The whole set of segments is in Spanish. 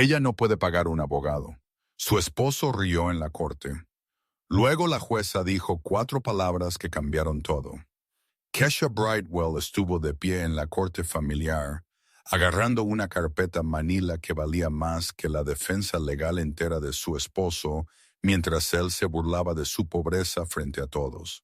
Ella no puede pagar un abogado. Su esposo rió en la corte. Luego la jueza dijo 4 palabras que cambiaron todo. Kesha Brightwell estuvo de pie en la corte familiar, agarrando una carpeta manila que valía más que la defensa legal entera de su esposo, mientras él se burlaba de su pobreza frente a todos.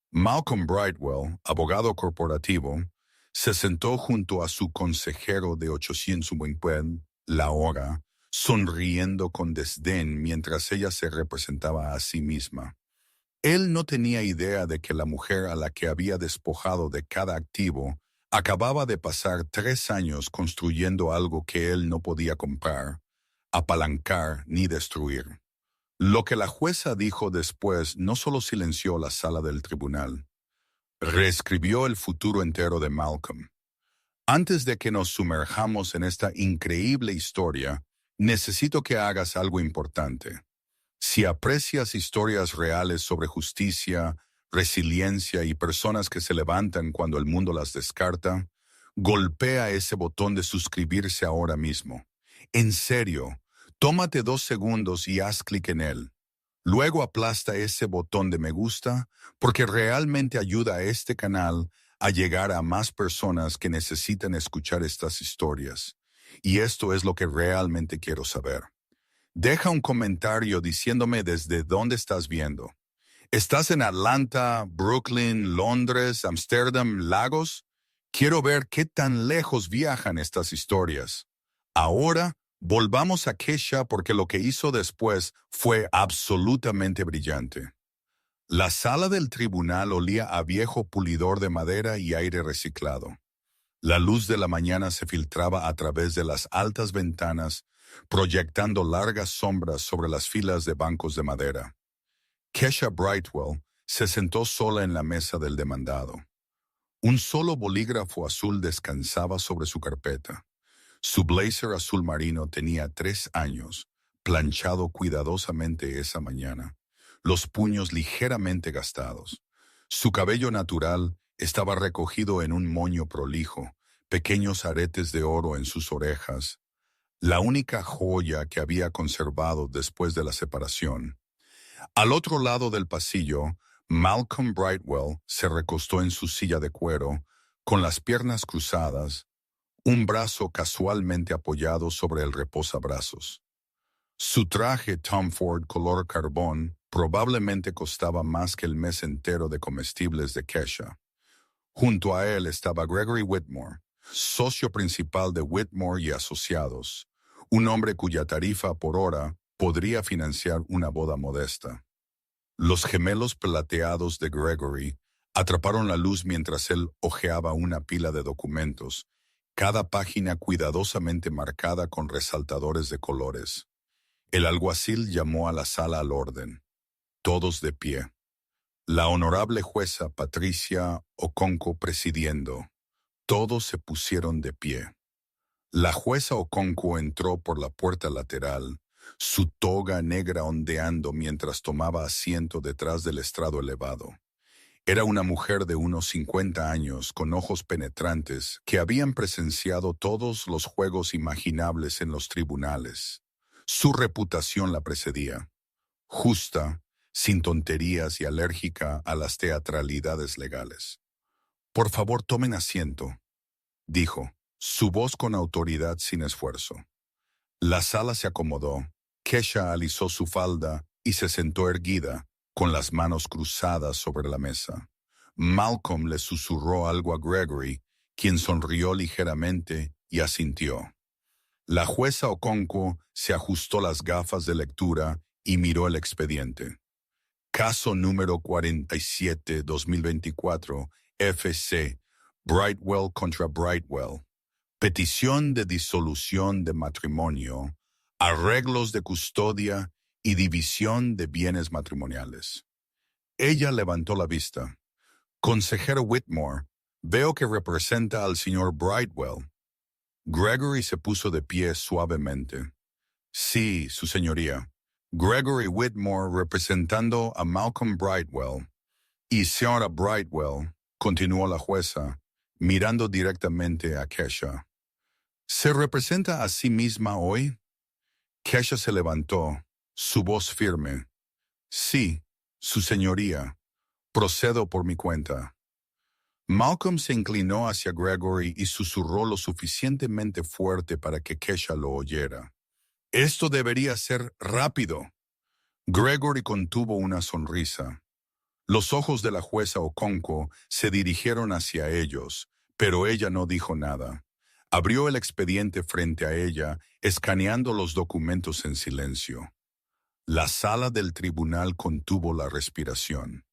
Malcolm Brightwell, abogado corporativo, se sentó junto a su consejero de 850 la hora, sonriendo con desdén mientras ella se representaba a sí misma. Él no tenía idea de que la mujer a la que había despojado de cada activo acababa de pasar 3 años construyendo algo que él no podía comprar, apalancar ni destruir. Lo que la jueza dijo después no solo silenció la sala del tribunal, reescribió el futuro entero de Malcolm. Antes de que nos sumerjamos en esta increíble historia, necesito que hagas algo importante. Si aprecias historias reales sobre justicia, resiliencia y personas que se levantan cuando el mundo las descarta, golpea ese botón de suscribirse ahora mismo. En serio, tómate 2 segundos y haz clic en él. Luego aplasta ese botón de me gusta porque realmente ayuda a este canal a llegar a más personas que necesitan escuchar estas historias. Y esto es lo que realmente quiero saber. Deja un comentario diciéndome desde dónde estás viendo. ¿Estás en Atlanta, Brooklyn, Londres, Amsterdam, Lagos? Quiero ver qué tan lejos viajan estas historias. Ahora, volvamos a Kesha porque lo que hizo después fue absolutamente brillante. La sala del tribunal olía a viejo pulidor de madera y aire reciclado. La luz de la mañana se filtraba a través de las altas ventanas, proyectando largas sombras sobre las filas de bancos de madera. Kesha Brightwell se sentó sola en la mesa del demandado. Un solo bolígrafo azul descansaba sobre su carpeta. Su blazer azul marino tenía 3 años, planchado cuidadosamente esa mañana, los puños ligeramente gastados. Su cabello natural estaba recogido en un moño prolijo, pequeños aretes de oro en sus orejas, la única joya que había conservado después de la separación. Al otro lado del pasillo, Malcolm Brightwell se recostó en su silla de cuero, con las piernas cruzadas, un brazo casualmente apoyado sobre el reposabrazos. Su traje Tom Ford color carbón probablemente costaba más que el mes entero de comestibles de Kesha. Junto a él estaba Gregory Whitmore, socio principal de Whitmore y Asociados, un hombre cuya tarifa por hora podría financiar una boda modesta. Los gemelos plateados de Gregory atraparon la luz mientras él hojeaba una pila de documentos, cada página cuidadosamente marcada con resaltadores de colores. El alguacil llamó a la sala al orden. Todos de pie. La honorable jueza Patricia Okonkwo presidiendo. Todos se pusieron de pie. La jueza Okonkwo entró por la puerta lateral, su toga negra ondeando mientras tomaba asiento detrás del estrado elevado. Era una mujer de unos 50 años con ojos penetrantes que habían presenciado todos los juegos imaginables en los tribunales. Su reputación la precedía. Justa, sin tonterías y alérgica a las teatralidades legales. «Por favor, tomen asiento», dijo, su voz con autoridad sin esfuerzo. La sala se acomodó. Kesha alisó su falda y se sentó erguida, con las manos cruzadas sobre la mesa. Malcolm le susurró algo a Gregory, quien sonrió ligeramente y asintió. La jueza Okonkwo se ajustó las gafas de lectura y miró el expediente. Caso número 47-2024, FC, Brightwell contra Brightwell. Petición de disolución de matrimonio, arreglos de custodia y división de bienes matrimoniales. Ella levantó la vista. Consejero Whitmore, veo que representa al señor Brightwell. Gregory se puso de pie suavemente. Sí, su señoría. Gregory Whitmore representando a Malcolm Brightwell. Y señora Brightwell, continuó la jueza, mirando directamente a Kesha. ¿Se representa a sí misma hoy? Kesha se levantó, su voz firme. Sí, su señoría, procedo por mi cuenta. Malcolm se inclinó hacia Gregory y susurró lo suficientemente fuerte para que Kesha lo oyera. Esto debería ser rápido. Gregory contuvo una sonrisa. Los ojos de la jueza Okonkwo se dirigieron hacia ellos, pero ella no dijo nada. Abrió el expediente frente a ella, escaneando los documentos en silencio. La sala del tribunal contuvo la respiración.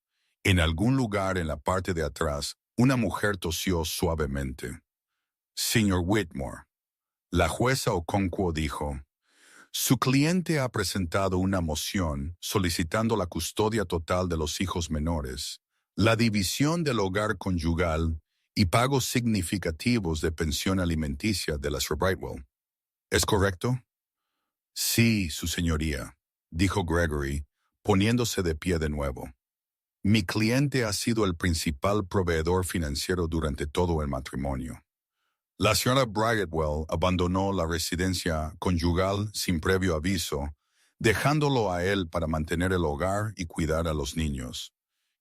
En algún lugar en la parte de atrás, una mujer tosió suavemente. Señor Whitmore, la jueza Okonkwo dijo, su cliente ha presentado una moción solicitando la custodia total de los hijos menores, la división del hogar conyugal y pagos significativos de pensión alimenticia de la Sir Brightwell. ¿Es correcto? Sí, su señoría, dijo Gregory, poniéndose de pie de nuevo. Mi cliente ha sido el principal proveedor financiero durante todo el matrimonio. La señora Brightwell abandonó la residencia conyugal sin previo aviso, dejándolo a él para mantener el hogar y cuidar a los niños.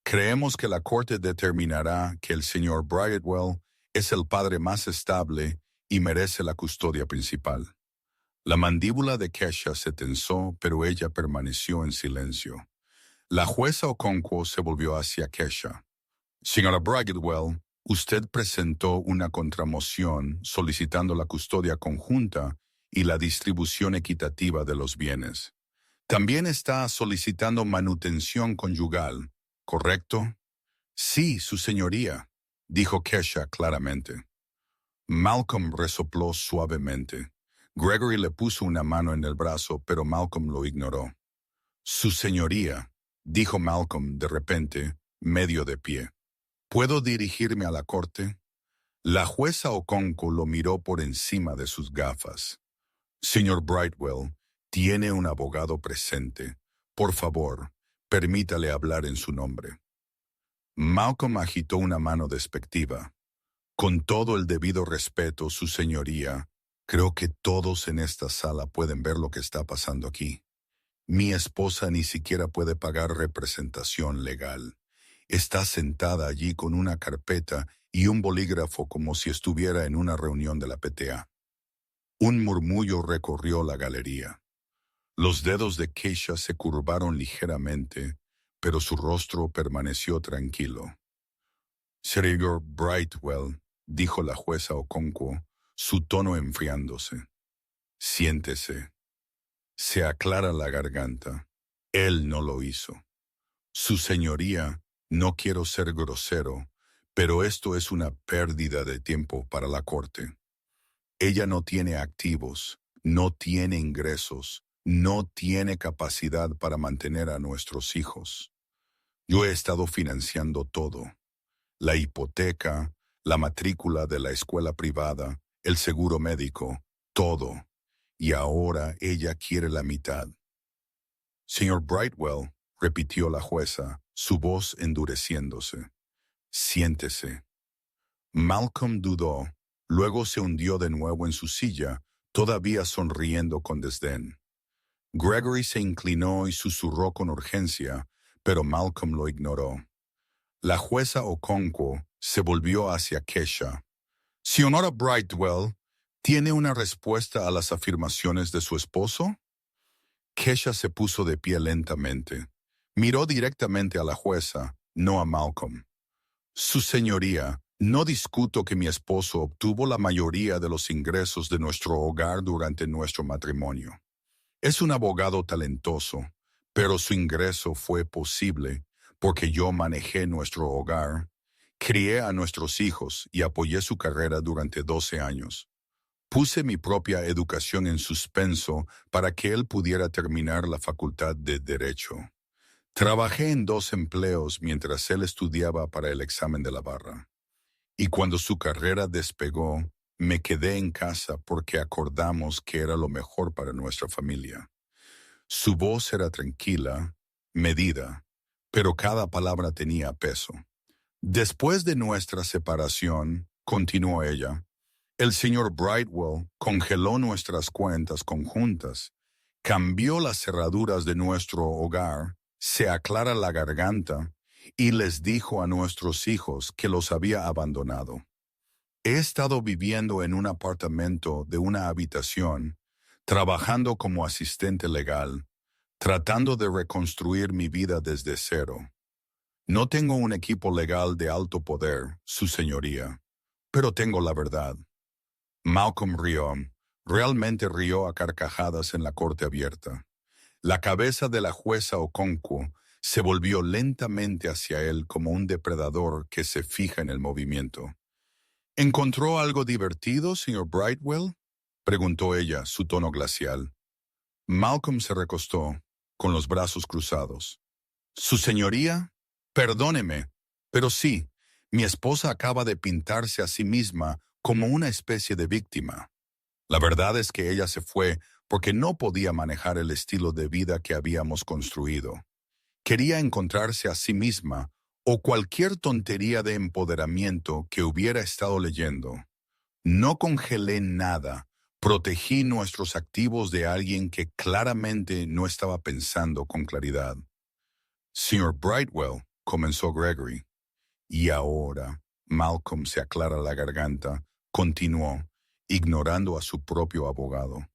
Creemos que la corte determinará que el señor Brightwell es el padre más estable y merece la custodia principal. La mandíbula de Kesha se tensó, pero ella permaneció en silencio. La jueza Okonkwo se volvió hacia Kesha. Señora Brightwell, usted presentó una contramoción solicitando la custodia conjunta y la distribución equitativa de los bienes. También está solicitando manutención conyugal, ¿correcto? Sí, su señoría, dijo Kesha claramente. Malcolm resopló suavemente. Gregory le puso una mano en el brazo, pero Malcolm lo ignoró. Su señoría, dijo Malcolm de repente, medio de pie. ¿Puedo dirigirme a la corte? La jueza Okonkwo lo miró por encima de sus gafas. Señor Brightwell, tiene un abogado presente. Por favor, permítale hablar en su nombre. Malcolm agitó una mano despectiva. Con todo el debido respeto, su señoría, creo que todos en esta sala pueden ver lo que está pasando aquí. Mi esposa ni siquiera puede pagar representación legal. Está sentada allí con una carpeta y un bolígrafo como si estuviera en una reunión de la PTA. Un murmullo recorrió la galería. Los dedos de Kesha se curvaron ligeramente, pero su rostro permaneció tranquilo. Señor Brightwell, dijo la jueza Okonkwo, su tono enfriándose. Siéntese. Se aclara la garganta. Él no lo hizo. Su señoría, no quiero ser grosero, pero esto es una pérdida de tiempo para la corte. Ella no tiene activos, no tiene ingresos, no tiene capacidad para mantener a nuestros hijos. Yo he estado financiando todo. La hipoteca, la matrícula de la escuela privada, el seguro médico, todo. Y ahora ella quiere la mitad. Señor Brightwell, repitió la jueza, su voz endureciéndose. Siéntese. Malcolm dudó, luego se hundió de nuevo en su silla, todavía sonriendo con desdén. Gregory se inclinó y susurró con urgencia, pero Malcolm lo ignoró. La jueza Okonkwo se volvió hacia Kesha. Señora Brightwell, ¿tiene una respuesta a las afirmaciones de su esposo? Kesha se puso de pie lentamente. Miró directamente a la jueza, no a Malcolm. Su señoría, no discuto que mi esposo obtuvo la mayoría de los ingresos de nuestro hogar durante nuestro matrimonio. Es un abogado talentoso, pero su ingreso fue posible porque yo manejé nuestro hogar, crié a nuestros hijos y apoyé su carrera durante 12 años. Puse mi propia educación en suspenso para que él pudiera terminar la facultad de Derecho. Trabajé en 2 empleos mientras él estudiaba para el examen de la barra. Y cuando su carrera despegó, me quedé en casa porque acordamos que era lo mejor para nuestra familia. Su voz era tranquila, medida, pero cada palabra tenía peso. Después de nuestra separación, continuó ella, el señor Brightwell congeló nuestras cuentas conjuntas Cambió las cerraduras de nuestro hogar, se aclara la garganta, y les dijo a nuestros hijos que los había abandonado. He estado viviendo en un apartamento de una habitación, trabajando como asistente legal, tratando de reconstruir mi vida desde cero. No tengo un equipo legal de alto poder, su señoría, pero tengo la verdad. Malcolm rió, realmente rió a carcajadas en la corte abierta. La cabeza de la jueza Okonkwo se volvió lentamente hacia él como un depredador que se fija en el movimiento. ¿Encontró algo divertido, señor Brightwell?, preguntó ella, su tono glacial. Malcolm se recostó, con los brazos cruzados. «Su señoría, perdóneme, pero sí, mi esposa acaba de pintarse a sí misma como una especie de víctima. La verdad es que ella se fue porque no podía manejar el estilo de vida que habíamos construido. Quería encontrarse a sí misma o cualquier tontería de empoderamiento que hubiera estado leyendo. No congelé nada, protegí nuestros activos de alguien que claramente no estaba pensando con claridad. Señor Brightwell, comenzó Gregory. Y ahora, Malcolm se aclara la garganta, continuó, ignorando a su propio abogado.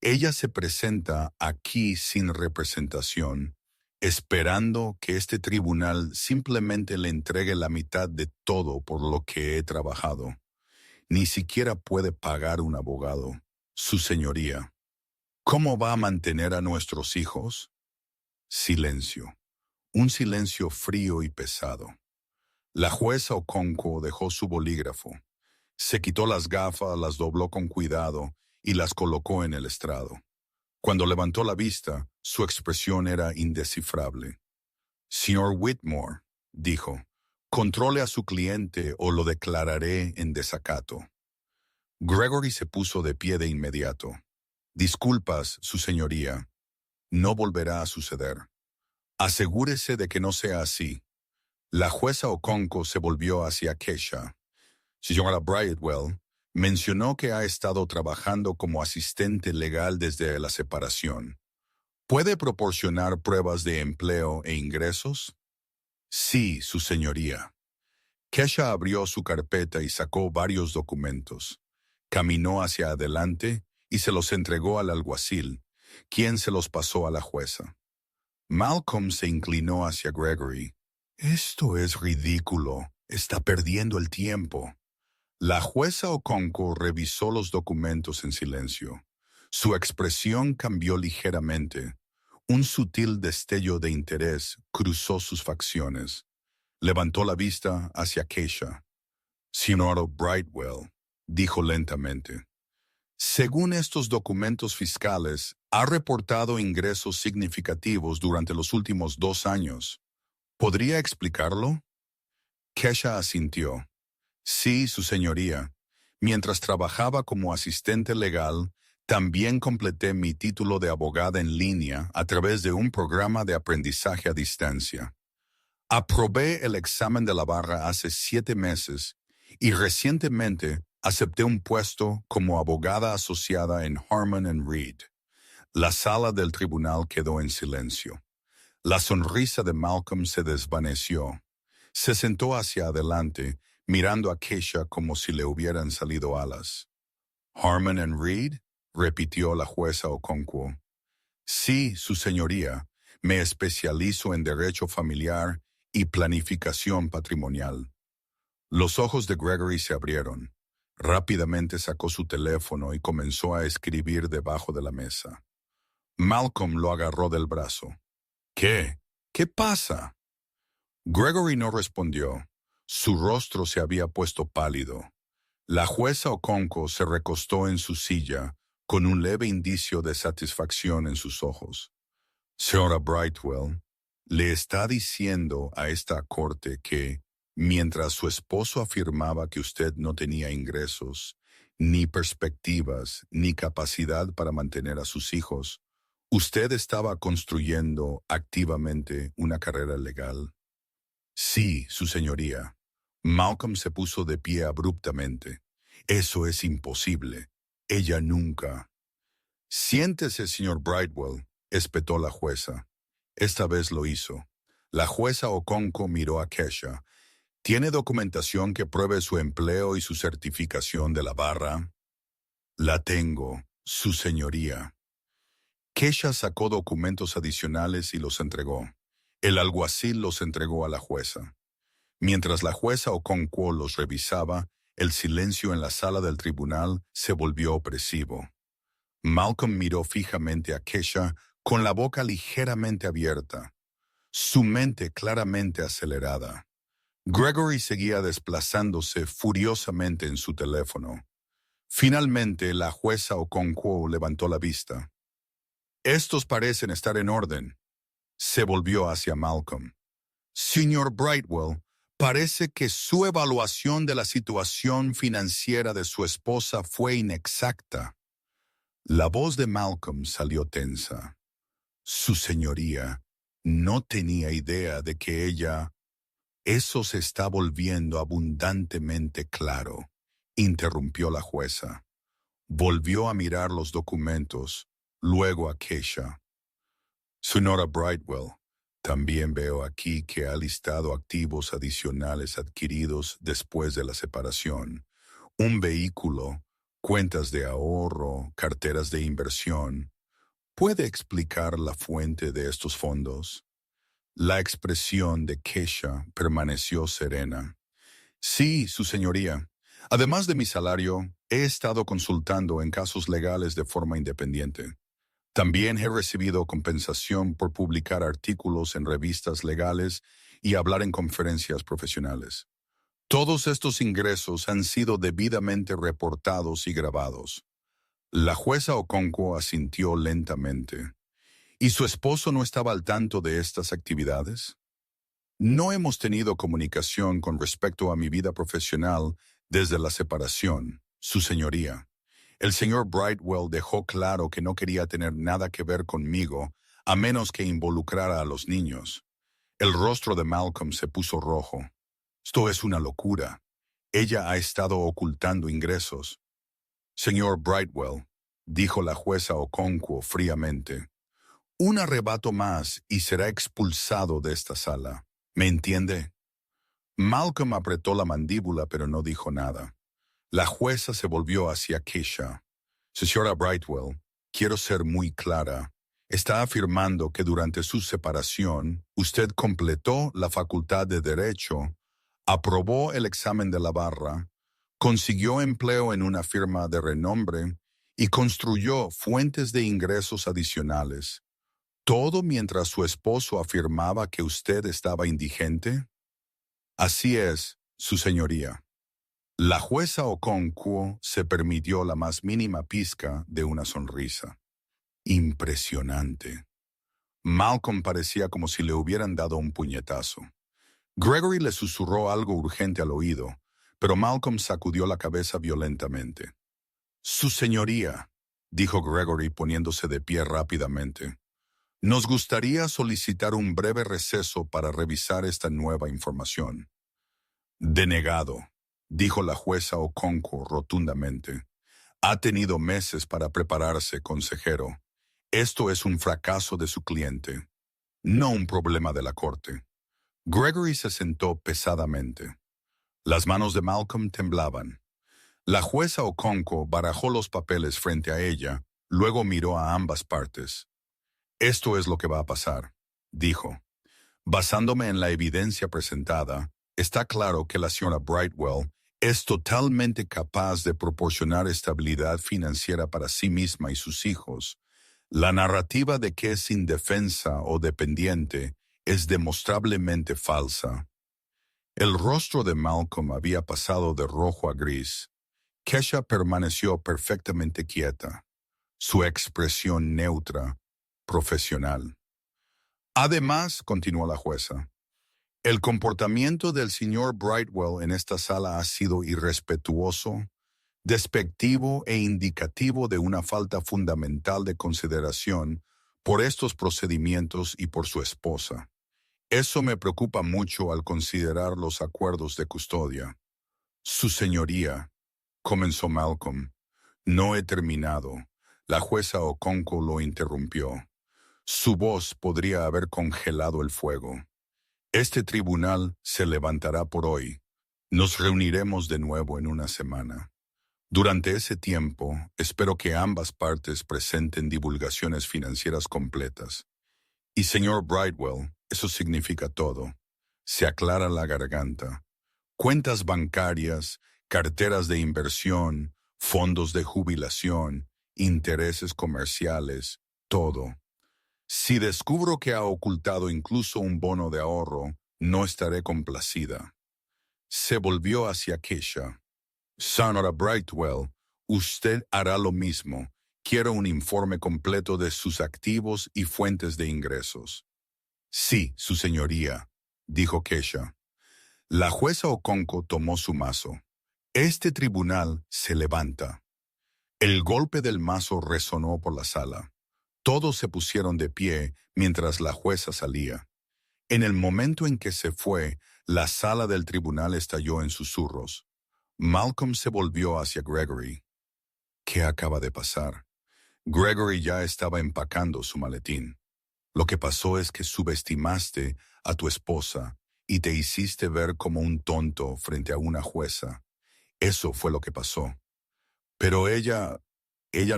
Ella se presenta aquí sin representación, esperando que este tribunal simplemente le entregue la mitad de todo por lo que he trabajado. Ni siquiera puede pagar un abogado, su señoría. ¿Cómo va a mantener a nuestros hijos? Silencio. Un silencio frío y pesado. La jueza Okonkwo dejó su bolígrafo. Se quitó las gafas, las dobló con cuidado y las colocó en el estrado. Cuando levantó la vista, su expresión era indescifrable. Señor Whitmore, dijo, controle a su cliente o lo declararé en desacato. Gregory se puso de pie de inmediato. Disculpas, su señoría. No volverá a suceder. Asegúrese de que no sea así. La jueza Okonkwo se volvió hacia Kesha. Señora Brightwell, mencionó que ha estado trabajando como asistente legal desde la separación. ¿Puede proporcionar pruebas de empleo e ingresos? Sí, su señoría. Kesha abrió su carpeta y sacó varios documentos. Caminó hacia adelante y se los entregó al alguacil, quien se los pasó a la jueza. Malcolm se inclinó hacia Gregory. Esto es ridículo. Está perdiendo el tiempo. La jueza Okonkwo revisó los documentos en silencio. Su expresión cambió ligeramente. Un sutil destello de interés cruzó sus facciones. Levantó la vista hacia Kesha. Señor Brightwell, dijo lentamente, según estos documentos fiscales, ha reportado ingresos significativos durante los últimos 2 años. ¿Podría explicarlo? Kesha asintió. Sí, su señoría. Mientras trabajaba como asistente legal, también completé mi título de abogada en línea a través de un programa de aprendizaje a distancia. Aprobé el examen de la barra hace 7 meses y recientemente acepté un puesto como abogada asociada en Harman & Reed. La sala del tribunal quedó en silencio. La sonrisa de Malcolm se desvaneció. Se sentó hacia adelante, mirando a Kesha como si le hubieran salido alas. «¿Harman & Reed?», repitió la jueza Okonkwo. «Sí, su señoría. Me especializo en derecho familiar y planificación patrimonial». Los ojos de Gregory se abrieron. Rápidamente sacó su teléfono y comenzó a escribir debajo de la mesa. Malcolm lo agarró del brazo. «¿Qué? ¿Qué pasa?» Gregory no respondió. Su rostro se había puesto pálido. La jueza Okonkwo se recostó en su silla, con un leve indicio de satisfacción en sus ojos. Señora Brightwell, le está diciendo a esta corte que, mientras su esposo afirmaba que usted no tenía ingresos, ni perspectivas, ni capacidad para mantener a sus hijos, usted estaba construyendo activamente una carrera legal. Sí, su señoría. Malcolm se puso de pie abruptamente. Eso es imposible. Ella nunca. Siéntese, señor Brightwell, espetó la jueza. Esta vez lo hizo. La jueza Okonkwo miró a Kesha. ¿Tiene documentación que pruebe su empleo y su certificación de la barra? La tengo, su señoría. Kesha sacó documentos adicionales y los entregó. El alguacil los entregó a la jueza. Mientras la jueza Okonkwo los revisaba, el silencio en la sala del tribunal se volvió opresivo. Malcolm miró fijamente a Kesha con la boca ligeramente abierta, su mente claramente acelerada. Gregory seguía desplazándose furiosamente en su teléfono. Finalmente, la jueza Okonkwo levantó la vista. «Estos parecen estar en orden». Se volvió hacia Malcolm. «Señor Brightwell, parece que su evaluación de la situación financiera de su esposa fue inexacta». La voz de Malcolm salió tensa. «Su señoría no tenía idea de que ella...» «Eso se está volviendo abundantemente claro», interrumpió la jueza. Volvió a mirar los documentos, luego a Kesha. «Señora Brightwell, también veo aquí que ha listado activos adicionales adquiridos después de la separación. Un vehículo, cuentas de ahorro, carteras de inversión. ¿Puede explicar la fuente de estos fondos?» La expresión de Kesha permaneció serena. «Sí, su señoría. Además de mi salario, he estado consultando en casos legales de forma independiente. También he recibido compensación por publicar artículos en revistas legales y hablar en conferencias profesionales. Todos estos ingresos han sido debidamente reportados y grabados». La jueza Okonkwo asintió lentamente. «¿Y su esposo no estaba al tanto de estas actividades?» «No hemos tenido comunicación con respecto a mi vida profesional desde la separación, su señoría. El señor Brightwell dejó claro que no quería tener nada que ver conmigo a menos que involucrara a los niños». El rostro de Malcolm se puso rojo. «Esto es una locura. Ella ha estado ocultando ingresos». «Señor Brightwell», dijo la jueza Okonkwo fríamente, «un arrebato más y será expulsado de esta sala. ¿Me entiende?» Malcolm apretó la mandíbula pero no dijo nada. La jueza se volvió hacia Kesha. «Señora Brightwell, quiero ser muy clara. Está afirmando que durante su separación usted completó la facultad de Derecho, aprobó el examen de la barra, consiguió empleo en una firma de renombre y construyó fuentes de ingresos adicionales. ¿Todo mientras su esposo afirmaba que usted estaba indigente?» «Así es, su señoría». La jueza Okonkwo se permitió la más mínima pizca de una sonrisa. Impresionante. Malcolm parecía como si le hubieran dado un puñetazo. Gregory le susurró algo urgente al oído, pero Malcolm sacudió la cabeza violentamente. «Su señoría», dijo Gregory poniéndose de pie rápidamente, «nos gustaría solicitar un breve receso para revisar esta nueva información». «Denegado», dijo la jueza Okonkwo rotundamente. «Ha tenido meses para prepararse, consejero. Esto es un fracaso de su cliente, no un problema de la corte». Gregory se sentó pesadamente. Las manos de Malcolm temblaban. La jueza Okonkwo barajó los papeles frente a ella, luego miró a ambas partes. «Esto es lo que va a pasar», dijo. «Basándome en la evidencia presentada, está claro que la señora Brightwell es totalmente capaz de proporcionar estabilidad financiera para sí misma y sus hijos. La narrativa de que es indefensa o dependiente es demostrablemente falsa». El rostro de Malcolm había pasado de rojo a gris. Kesha permaneció perfectamente quieta, su expresión neutra, profesional. «Además», continuó la jueza, «el comportamiento del señor Brightwell en esta sala ha sido irrespetuoso, despectivo e indicativo de una falta fundamental de consideración por estos procedimientos y por su esposa. Eso me preocupa mucho al considerar los acuerdos de custodia». «Su señoría», comenzó Malcolm. «No he terminado. La jueza Okonkwo lo interrumpió. Su voz podría haber congelado el fuego. Este tribunal se levantará por hoy. Nos reuniremos de nuevo en una semana. Durante ese tiempo, espero que ambas partes presenten divulgaciones financieras completas. Y señor Brightwell, eso significa todo. Se aclara la garganta. Cuentas bancarias, carteras de inversión, fondos de jubilación, intereses comerciales, todo. Si descubro que ha ocultado incluso un bono de ahorro, no estaré complacida. Se volvió hacia Keisha. Señora Brightwell, usted hará lo mismo. Quiero un informe completo de sus activos y fuentes de ingresos. Sí, su señoría, dijo Keisha. La jueza Okonkwo tomó su mazo. Este tribunal se levanta. El golpe del mazo resonó por la sala. Todos se pusieron de pie mientras la jueza salía. En el momento en que se fue, la sala del tribunal estalló en susurros. Malcolm se volvió hacia Gregory. ¿Qué acaba de pasar? Gregory ya estaba empacando su maletín. Lo que pasó es que subestimaste a tu esposa y te hiciste ver como un tonto frente a una jueza. Eso fue lo que pasó. Pero ella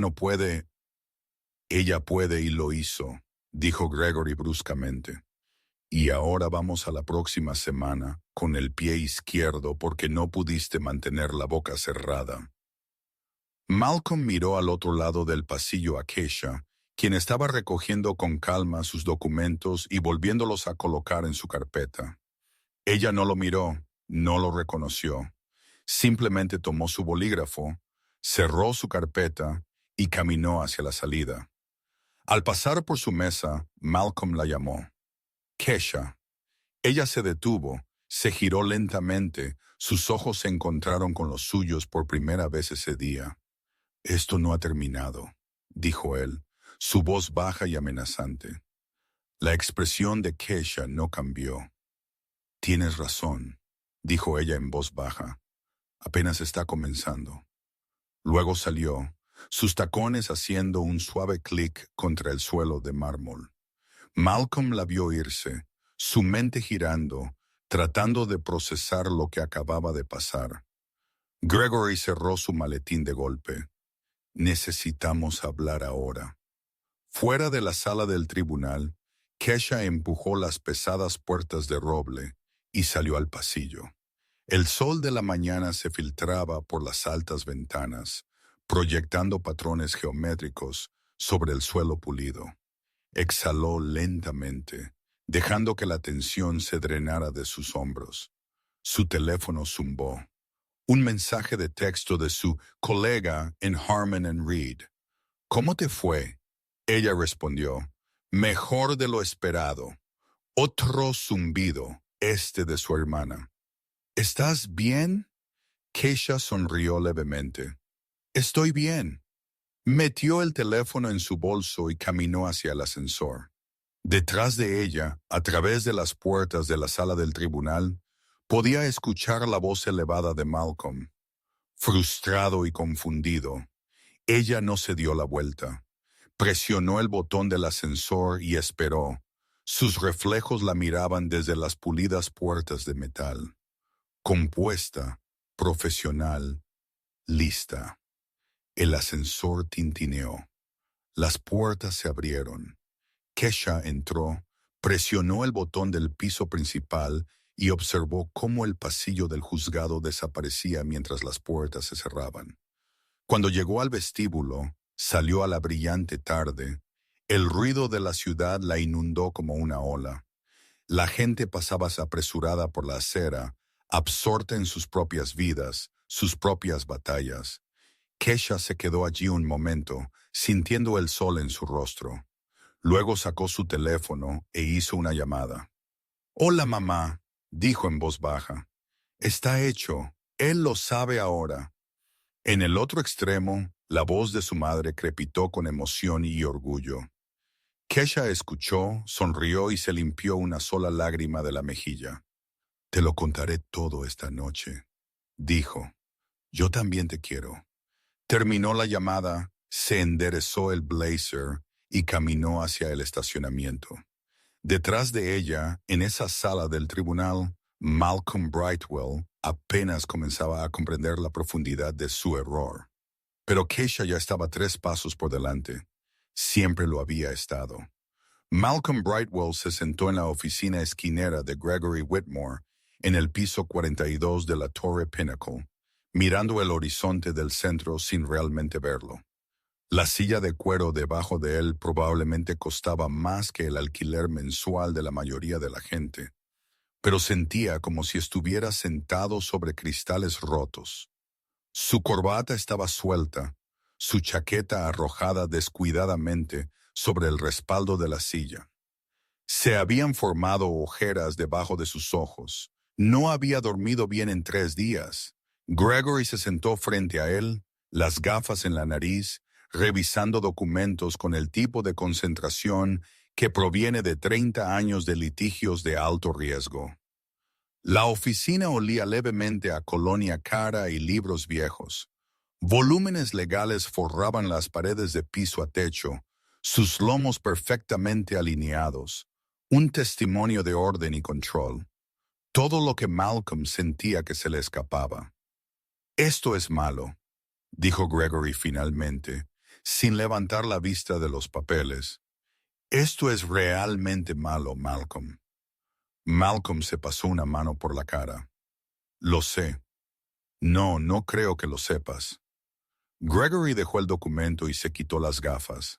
no puede. Ella puede y lo hizo, dijo Gregory bruscamente. Y ahora vamos a la próxima semana con el pie izquierdo porque no pudiste mantener la boca cerrada. Malcolm miró al otro lado del pasillo a Keisha, quien estaba recogiendo con calma sus documentos y volviéndolos a colocar en su carpeta. Ella no lo miró, no lo reconoció. Simplemente tomó su bolígrafo, cerró su carpeta y caminó hacia la salida. Al pasar por su mesa, Malcolm la llamó. Keisha. Ella se detuvo, se giró lentamente, sus ojos se encontraron con los suyos por primera vez ese día. Esto no ha terminado, dijo él, su voz baja y amenazante. La expresión de Keisha no cambió. Tienes razón, dijo ella en voz baja. Apenas está comenzando. Luego salió, sus tacones haciendo un suave clic contra el suelo de mármol. Malcolm la vio irse, su mente girando, tratando de procesar lo que acababa de pasar. Gregory cerró su maletín de golpe. Necesitamos hablar ahora. Fuera de la sala del tribunal, Keisha empujó las pesadas puertas de roble y salió al pasillo. El sol de la mañana se filtraba por las altas ventanas, proyectando patrones geométricos sobre el suelo pulido. Exhaló lentamente, dejando que la tensión se drenara de sus hombros. Su teléfono zumbó. Un mensaje de texto de su colega en Harman and Reed. ¿Cómo te fue? Ella respondió, mejor de lo esperado. Otro zumbido, este de su hermana. ¿Estás bien? Keisha sonrió levemente. Estoy bien. Metió el teléfono en su bolso y caminó hacia el ascensor. Detrás de ella, a través de las puertas de la sala del tribunal, podía escuchar la voz elevada de Malcolm. Frustrado y confundido, ella no se dio la vuelta. Presionó el botón del ascensor y esperó. Sus reflejos la miraban desde las pulidas puertas de metal. Compuesta, profesional, lista. El ascensor tintineó. Las puertas se abrieron. Keisha entró, presionó el botón del piso principal y observó cómo el pasillo del juzgado desaparecía mientras las puertas se cerraban. Cuando llegó al vestíbulo, salió a la brillante tarde. El ruido de la ciudad la inundó como una ola. La gente pasaba apresurada por la acera, absorta en sus propias vidas, sus propias batallas. Keisha se quedó allí un momento, sintiendo el sol en su rostro. Luego sacó su teléfono e hizo una llamada. «Hola, mamá», dijo en voz baja. «Está hecho. Él lo sabe ahora». En el otro extremo, la voz de su madre crepitó con emoción y orgullo. Keisha escuchó, sonrió y se limpió una sola lágrima de la mejilla. «Te lo contaré todo esta noche», dijo. «Yo también te quiero». Terminó la llamada, Se enderezó el blazer y caminó hacia el estacionamiento. Detrás de ella, en esa sala del tribunal, Malcolm Brightwell apenas comenzaba a comprender la profundidad de su error. Pero Keisha ya estaba 3 pasos por delante. Siempre lo había estado. Malcolm Brightwell se sentó en la oficina esquinera de Gregory Whitmore, en el piso 42 de la Torre Pinnacle, mirando el horizonte del centro sin realmente verlo. La silla de cuero debajo de él probablemente costaba más que el alquiler mensual de la mayoría de la gente, pero sentía como si estuviera sentado sobre cristales rotos. Su corbata estaba suelta, su chaqueta arrojada descuidadamente sobre el respaldo de la silla. Se habían formado ojeras debajo de sus ojos. No había dormido bien en 3 días. Gregory se sentó frente a él, las gafas en la nariz, revisando documentos con el tipo de concentración que proviene de 30 años de litigios de alto riesgo. La oficina olía levemente a colonia cara y libros viejos. Volúmenes legales forraban las paredes de piso a techo, sus lomos perfectamente alineados, un testimonio de orden y control. Todo lo que Malcolm sentía que se le escapaba. «Esto es malo», dijo Gregory finalmente, sin levantar la vista de los papeles. «Esto es realmente malo, Malcolm». Malcolm se pasó una mano por la cara. «Lo sé». «No, no creo que lo sepas». Gregory dejó el documento y se quitó las gafas.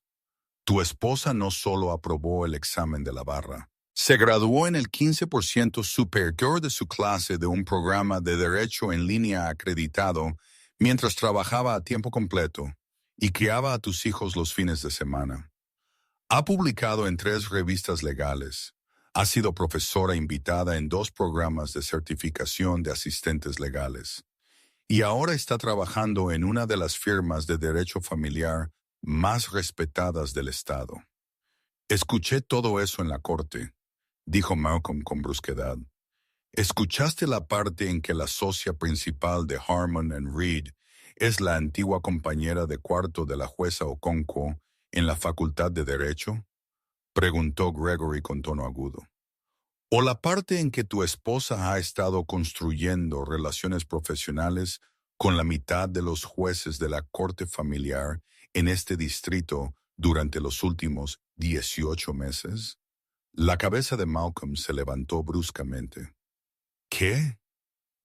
«Tu esposa no solo aprobó el examen de la barra, se graduó en el 15% superior de su clase de un programa de derecho en línea acreditado mientras trabajaba a tiempo completo y criaba a tus hijos los fines de semana. Ha publicado en 3 revistas legales. Ha sido profesora invitada en 2 programas de certificación de asistentes legales. Y ahora está trabajando en una de las firmas de derecho familiar más respetadas del estado». «Escuché todo eso en la corte», dijo Malcolm con brusquedad. «¿Escuchaste la parte en que la socia principal de Harmon and Reed es la antigua compañera de cuarto de la jueza Okonkwo en la Facultad de Derecho?», preguntó Gregory con tono agudo. «¿O la parte en que tu esposa ha estado construyendo relaciones profesionales con la mitad de los jueces de la corte familiar en este distrito durante los últimos 18 meses?» La cabeza de Malcolm se levantó bruscamente. «¿Qué?»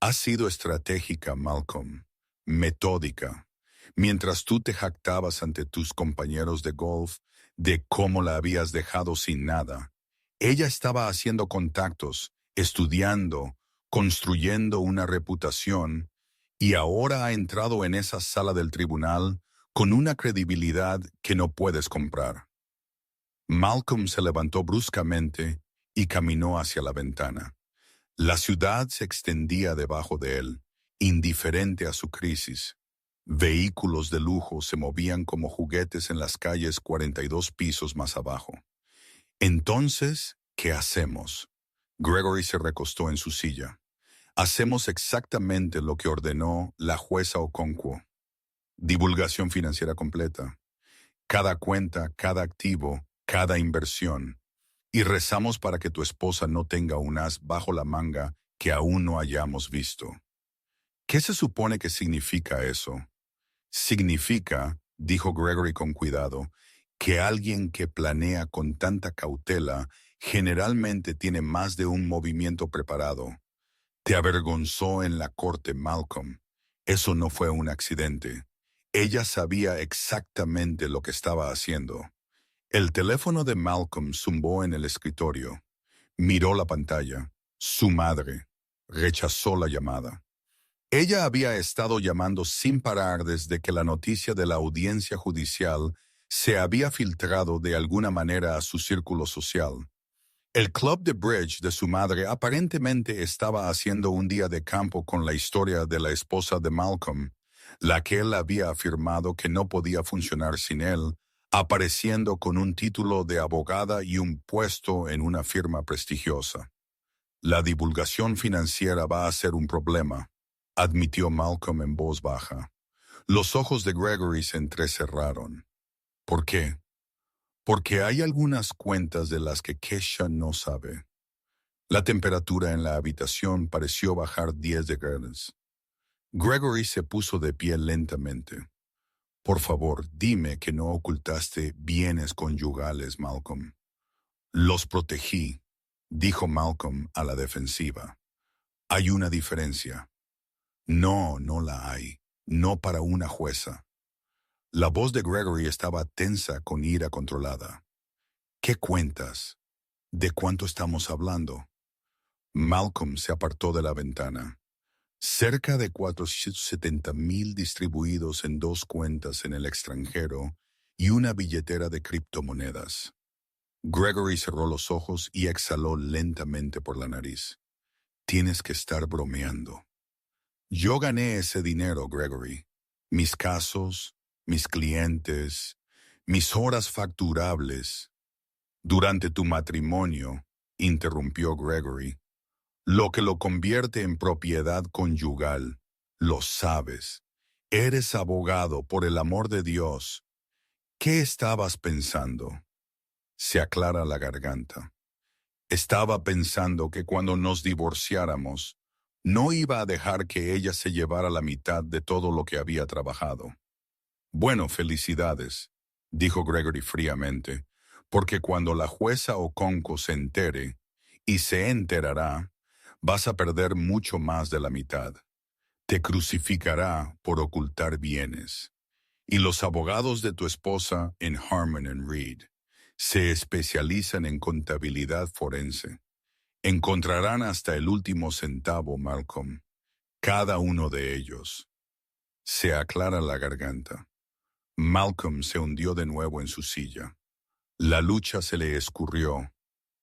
«Ha sido estratégica, Malcolm, metódica. Mientras tú te jactabas ante tus compañeros de golf de cómo la habías dejado sin nada, ella estaba haciendo contactos, estudiando, construyendo una reputación, y ahora ha entrado en esa sala del tribunal con una credibilidad que no puedes comprar». Malcolm se levantó bruscamente y caminó hacia la ventana. La ciudad se extendía debajo de él, indiferente a su crisis. Vehículos de lujo se movían como juguetes en las calles 42 pisos más abajo. «Entonces, ¿qué hacemos?» Gregory se recostó en su silla. «Hacemos exactamente lo que ordenó la jueza Okonkwo. Divulgación financiera completa. Cada cuenta, cada activo, cada inversión. Y rezamos para que tu esposa no tenga un as bajo la manga que aún no hayamos visto». «¿Qué se supone que significa eso?» «Significa», dijo Gregory con cuidado, «que alguien que planea con tanta cautela generalmente tiene más de un movimiento preparado. Te avergonzó en la corte, Malcolm. Eso no fue un accidente. Ella sabía exactamente lo que estaba haciendo». El teléfono de Malcolm zumbó en el escritorio. Miró la pantalla. Su madre. Rechazó la llamada. Ella había estado llamando sin parar desde que la noticia de la audiencia judicial se había filtrado de alguna manera a su círculo social. El club de bridge de su madre aparentemente estaba haciendo un día de campo con la historia de la esposa de Malcolm, la que él había afirmado que no podía funcionar sin él, apareciendo con un título de abogada y un puesto en una firma prestigiosa. «La divulgación financiera va a ser un problema», admitió Malcolm en voz baja. Los ojos de Gregory se entrecerraron. ¿Por qué? Porque hay algunas cuentas de las que Kesha no sabe. La temperatura en la habitación pareció bajar 10 grados. Gregory se puso de pie lentamente. Por favor, dime que no ocultaste bienes conyugales, Malcolm. Los protegí, dijo Malcolm a la defensiva. Hay una diferencia. No, no la hay. No para una jueza. La voz de Gregory estaba tensa con ira controlada. ¿Qué cuentas? ¿De cuánto estamos hablando? Malcolm se apartó de la ventana. Cerca de 470,000 distribuidos en 2 cuentas en el extranjero y una billetera de criptomonedas. Gregory cerró los ojos y exhaló lentamente por la nariz. Tienes que estar bromeando. Yo gané ese dinero, Gregory. Mis casos, mis clientes, mis horas facturables. Durante tu matrimonio, interrumpió Gregory, lo que lo convierte en propiedad conyugal. Lo sabes. Eres abogado, por el amor de Dios. ¿Qué estabas pensando? Se aclara la garganta. Estaba pensando que cuando nos divorciáramos, no iba a dejar que ella se llevara la mitad de todo lo que había trabajado. Bueno, felicidades, dijo Gregory fríamente, porque cuando la jueza Okonkwo se entere, y se enterará, vas a perder mucho más de la mitad. Te crucificará por ocultar bienes. Y los abogados de tu esposa en Harman & Reed se especializan en contabilidad forense. Encontrarán hasta el último centavo, Malcolm. Cada uno de ellos. Se aclara la garganta. Malcolm se hundió de nuevo en su silla. La lucha se le escurrió.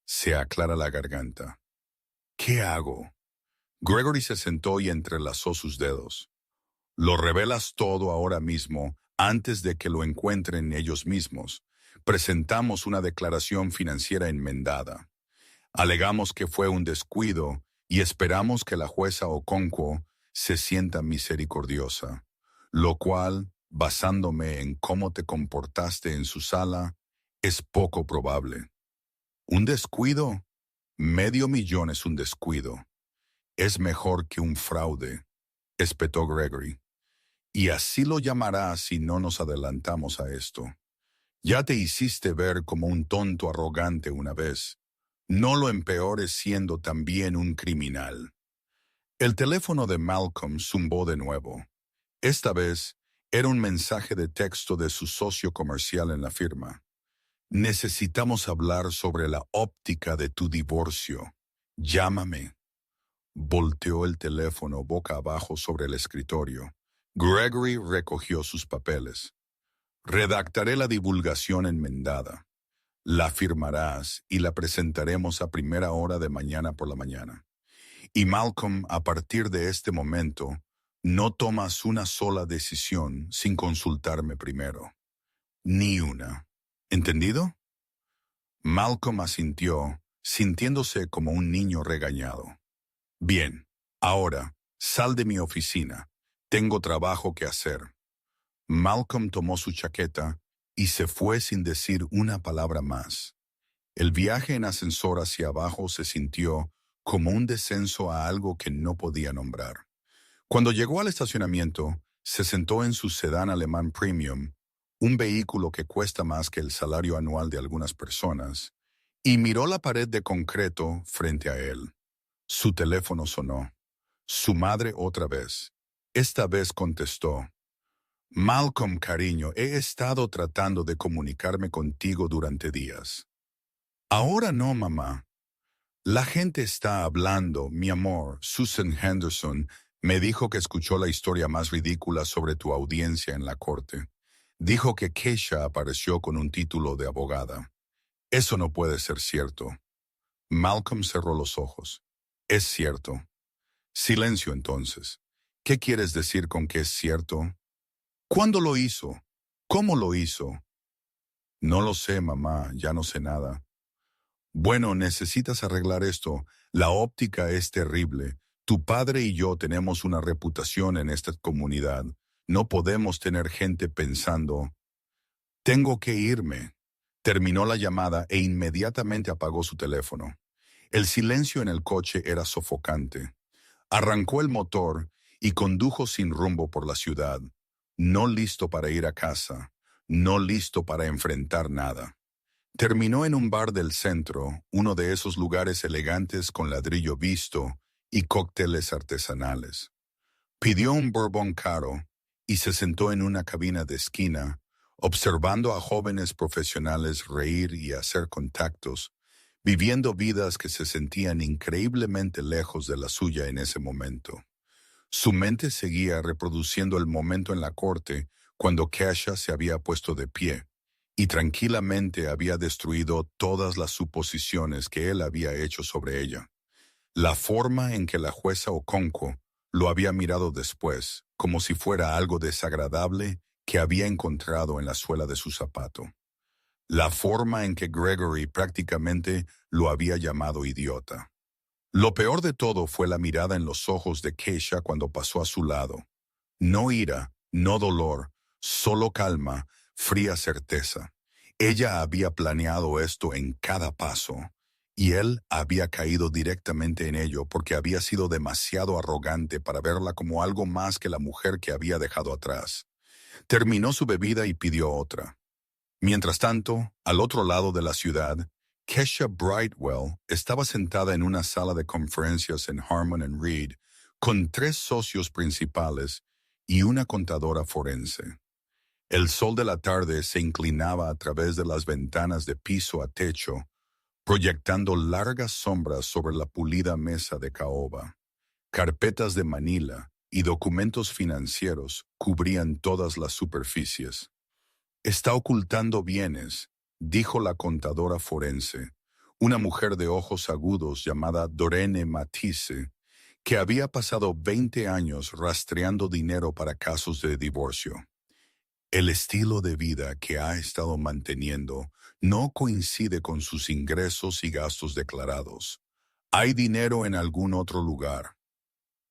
Se aclara la garganta. ¿Qué hago? Gregory se sentó y entrelazó sus dedos. Lo revelas todo ahora mismo, antes de que lo encuentren ellos mismos. Presentamos una declaración financiera enmendada. Alegamos que fue un descuido y esperamos que la jueza Okonkwo se sienta misericordiosa, lo cual, basándome en cómo te comportaste en su sala, es poco probable. ¿Un descuido? $500,000 es un descuido. Es mejor que un fraude, espetó Gregory. Y así lo llamarás si no nos adelantamos a esto. Ya te hiciste ver como un tonto arrogante una vez. No lo empeores siendo también un criminal. El teléfono de Malcolm zumbó de nuevo. Esta vez era un mensaje de texto de su socio comercial en la firma. Necesitamos hablar sobre la óptica de tu divorcio. Llámame. Volteó el teléfono boca abajo sobre el escritorio. Gregory recogió sus papeles. Redactaré la divulgación enmendada. La firmarás y la presentaremos a primera hora de mañana por la mañana. Y Malcolm, a partir de este momento, no tomas una sola decisión sin consultarme primero. Ni una. ¿Entendido? Malcolm asintió, sintiéndose como un niño regañado. Bien, ahora, sal de mi oficina. Tengo trabajo que hacer. Malcolm tomó su chaqueta y se fue sin decir una palabra más. El viaje en ascensor hacia abajo se sintió como un descenso a algo que no podía nombrar. Cuando llegó al estacionamiento, se sentó en su sedán alemán premium, un vehículo que cuesta más que el salario anual de algunas personas, y miró la pared de concreto frente a él. Su teléfono sonó. Su madre otra vez. Esta vez contestó. Malcolm, cariño, he estado tratando de comunicarme contigo durante días. Ahora no, mamá. La gente está hablando, mi amor. Susan Henderson me dijo que escuchó la historia más ridícula sobre tu audiencia en la corte. Dijo que Kesha apareció con un título de abogada. Eso no puede ser cierto. Malcolm cerró los ojos. Es cierto. Silencio entonces. ¿Qué quieres decir con que es cierto? ¿Cuándo lo hizo? ¿Cómo lo hizo? No lo sé, mamá, ya no sé nada. Bueno, necesitas arreglar esto. La óptica es terrible. Tu padre y yo tenemos una reputación en esta comunidad. No podemos tener gente pensando, tengo que irme. Terminó la llamada e inmediatamente apagó su teléfono. El silencio en el coche era sofocante. Arrancó el motor y condujo sin rumbo por la ciudad, no listo para ir a casa, no listo para enfrentar nada. Terminó en un bar del centro, uno de esos lugares elegantes con ladrillo visto y cócteles artesanales. Pidió un bourbon caro y se sentó en una cabina de esquina, observando a jóvenes profesionales reír y hacer contactos, viviendo vidas que se sentían increíblemente lejos de la suya en ese momento. Su mente seguía reproduciendo el momento en la corte cuando Kesha se había puesto de pie y tranquilamente había destruido todas las suposiciones que él había hecho sobre ella. La forma en que la jueza Okonkwo lo había mirado después, como si fuera algo desagradable que había encontrado en la suela de su zapato. La forma en que Gregory prácticamente lo había llamado idiota. Lo peor de todo fue la mirada en los ojos de Kesha cuando pasó a su lado. No ira, no dolor, solo calma, fría certeza. Ella había planeado esto en cada paso, y él había caído directamente en ello porque había sido demasiado arrogante para verla como algo más que la mujer que había dejado atrás. Terminó su bebida y pidió otra. Mientras tanto, al otro lado de la ciudad, Kesha Brightwell estaba sentada en una sala de conferencias en Harmon and Reed con 3 socios principales y una contadora forense. El sol de la tarde se inclinaba a través de las ventanas de piso a techo, proyectando largas sombras sobre la pulida mesa de caoba. Carpetas de Manila y documentos financieros cubrían todas las superficies. Está ocultando bienes, dijo la contadora forense, una mujer de ojos agudos llamada Dorene Matisse, que había pasado 20 años rastreando dinero para casos de divorcio. El estilo de vida que ha estado manteniendo no coincide con sus ingresos y gastos declarados. Hay dinero en algún otro lugar.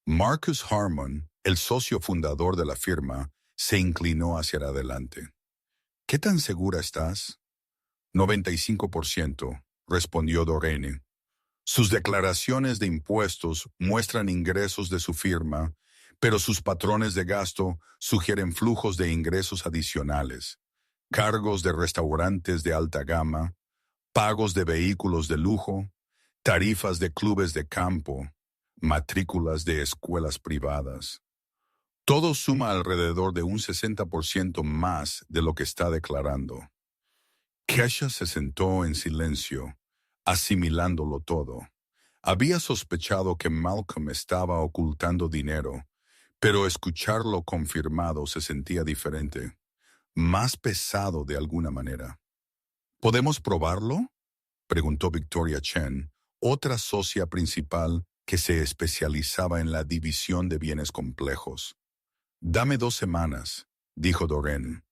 Marcus Harmon, el socio fundador de la firma, se inclinó hacia adelante. ¿Qué tan segura estás? 95%, respondió Dorene. Sus declaraciones de impuestos muestran ingresos de su firma, pero sus patrones de gasto sugieren flujos de ingresos adicionales, cargos de restaurantes de alta gama, pagos de vehículos de lujo, tarifas de clubes de campo, matrículas de escuelas privadas. Todo suma alrededor de un 60% más de lo que está declarando. Kesha se sentó en silencio, asimilándolo todo. Había sospechado que Malcolm estaba ocultando dinero, pero escucharlo confirmado se sentía diferente, más pesado de alguna manera. ¿Podemos probarlo?, preguntó Victoria Chen, otra socia principal que se especializaba en la división de bienes complejos. Dame 2 semanas, dijo Doreen.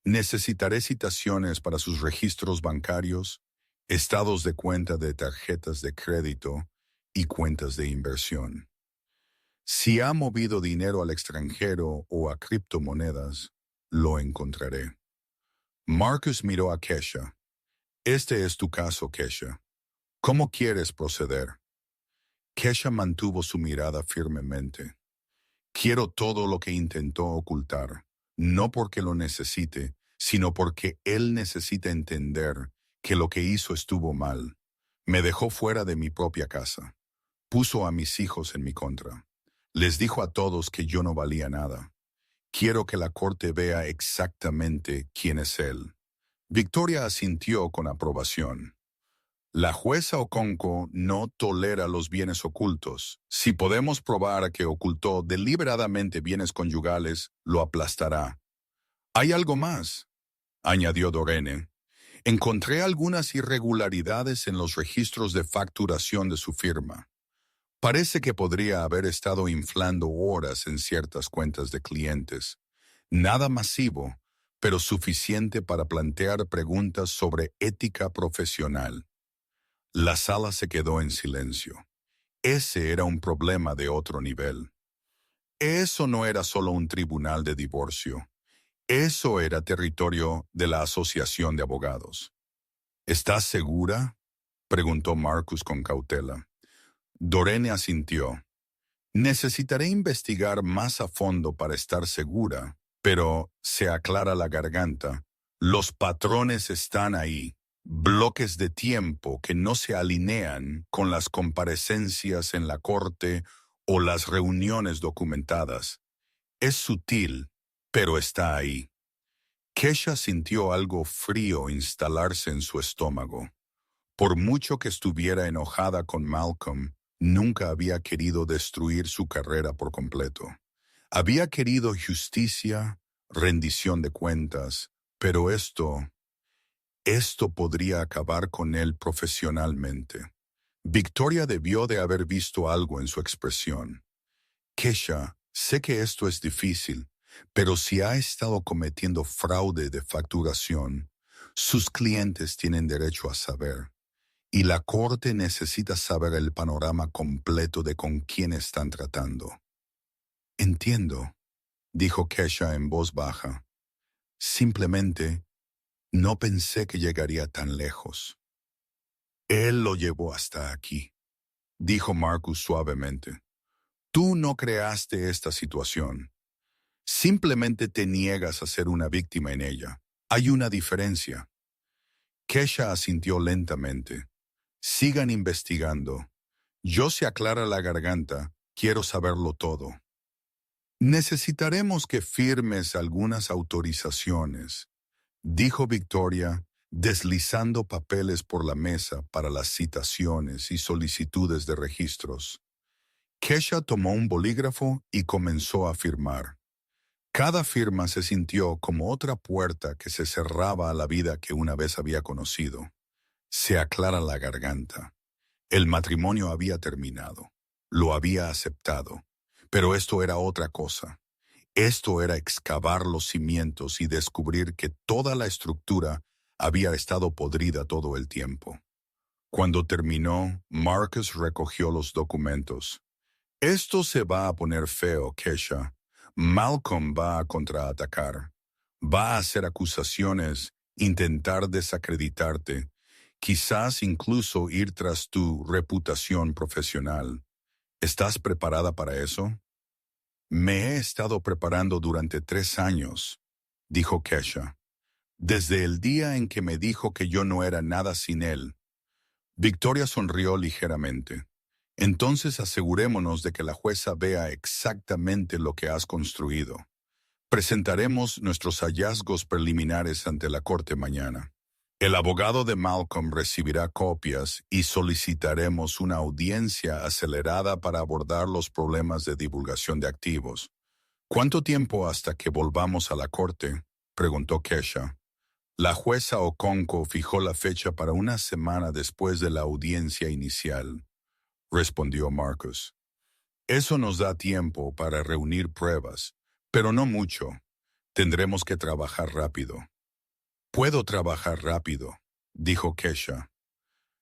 Necesitaré citaciones para sus registros bancarios, estados de cuenta de tarjetas de crédito y cuentas de inversión. Si ha movido dinero al extranjero o a criptomonedas, lo encontraré. Marcus miró a Kesha. Este es tu caso, Kesha. ¿Cómo quieres proceder? Kesha mantuvo su mirada firmemente. Quiero todo lo que intentó ocultar, no porque lo necesite, sino porque él necesita entender que lo que hizo estuvo mal. Me dejó fuera de mi propia casa. Puso a mis hijos en mi contra. Les dijo a todos que yo no valía nada. Quiero que la corte vea exactamente quién es él. Victoria asintió con aprobación. La jueza Okonkwo no tolera los bienes ocultos. Si podemos probar que ocultó deliberadamente bienes conyugales, lo aplastará. Hay algo más, añadió Dorene. Encontré algunas irregularidades en los registros de facturación de su firma. Parece que podría haber estado inflando horas en ciertas cuentas de clientes. Nada masivo, pero suficiente para plantear preguntas sobre ética profesional. La sala se quedó en silencio. Ese era un problema de otro nivel. Eso no era solo un tribunal de divorcio. Eso era territorio de la Asociación de Abogados. ¿Estás segura?, preguntó Marcus con cautela. Dorene asintió. Necesitaré investigar más a fondo para estar segura, pero se aclara la garganta. Los patrones están ahí, bloques de tiempo que no se alinean con las comparecencias en la corte o las reuniones documentadas. Es sutil, pero está ahí. Kesha sintió algo frío instalarse en su estómago. Por mucho que estuviera enojada con Malcolm, nunca había querido destruir su carrera por completo. Había querido justicia, rendición de cuentas, pero esto podría acabar con él profesionalmente. Victoria debió de haber visto algo en su expresión. Kesha, sé que esto es difícil, pero si ha estado cometiendo fraude de facturación, sus clientes tienen derecho a saber. Y la corte necesita saber el panorama completo de con quién están tratando. Entiendo, dijo Kesha en voz baja. Simplemente no pensé que llegaría tan lejos. Él lo llevó hasta aquí, dijo Marcus suavemente. Tú no creaste esta situación. Simplemente te niegas a ser una víctima en ella. Hay una diferencia. Kesha asintió lentamente. Sigan investigando. Yo se aclara la garganta, quiero saberlo todo. Necesitaremos que firmes algunas autorizaciones, dijo Victoria, deslizando papeles por la mesa para las citaciones y solicitudes de registros. Kesha tomó un bolígrafo y comenzó a firmar. Cada firma se sintió como otra puerta que se cerraba a la vida que una vez había conocido. Se aclara la garganta. El matrimonio había terminado. Lo había aceptado. Pero esto era otra cosa. Esto era excavar los cimientos y descubrir que toda la estructura había estado podrida todo el tiempo. Cuando terminó, Marcus recogió los documentos. Esto se va a poner feo, Kesha. Malcolm va a contraatacar. Va a hacer acusaciones, intentar desacreditarte, quizás incluso ir tras tu reputación profesional. ¿Estás preparada para eso? Me he estado preparando durante 3 años, dijo Kesha. Desde el día en que me dijo que yo no era nada sin él. Victoria sonrió ligeramente. Entonces asegurémonos de que la jueza vea exactamente lo que has construido. Presentaremos nuestros hallazgos preliminares ante la corte mañana. El abogado de Malcolm recibirá copias y solicitaremos una audiencia acelerada para abordar los problemas de divulgación de activos. ¿Cuánto tiempo hasta que volvamos a la corte?, preguntó Kesha. La jueza Okonkwo fijó la fecha para una semana después de la audiencia inicial, respondió Marcus. Eso nos da tiempo para reunir pruebas, pero no mucho. Tendremos que trabajar rápido. Puedo trabajar rápido, dijo Kesha.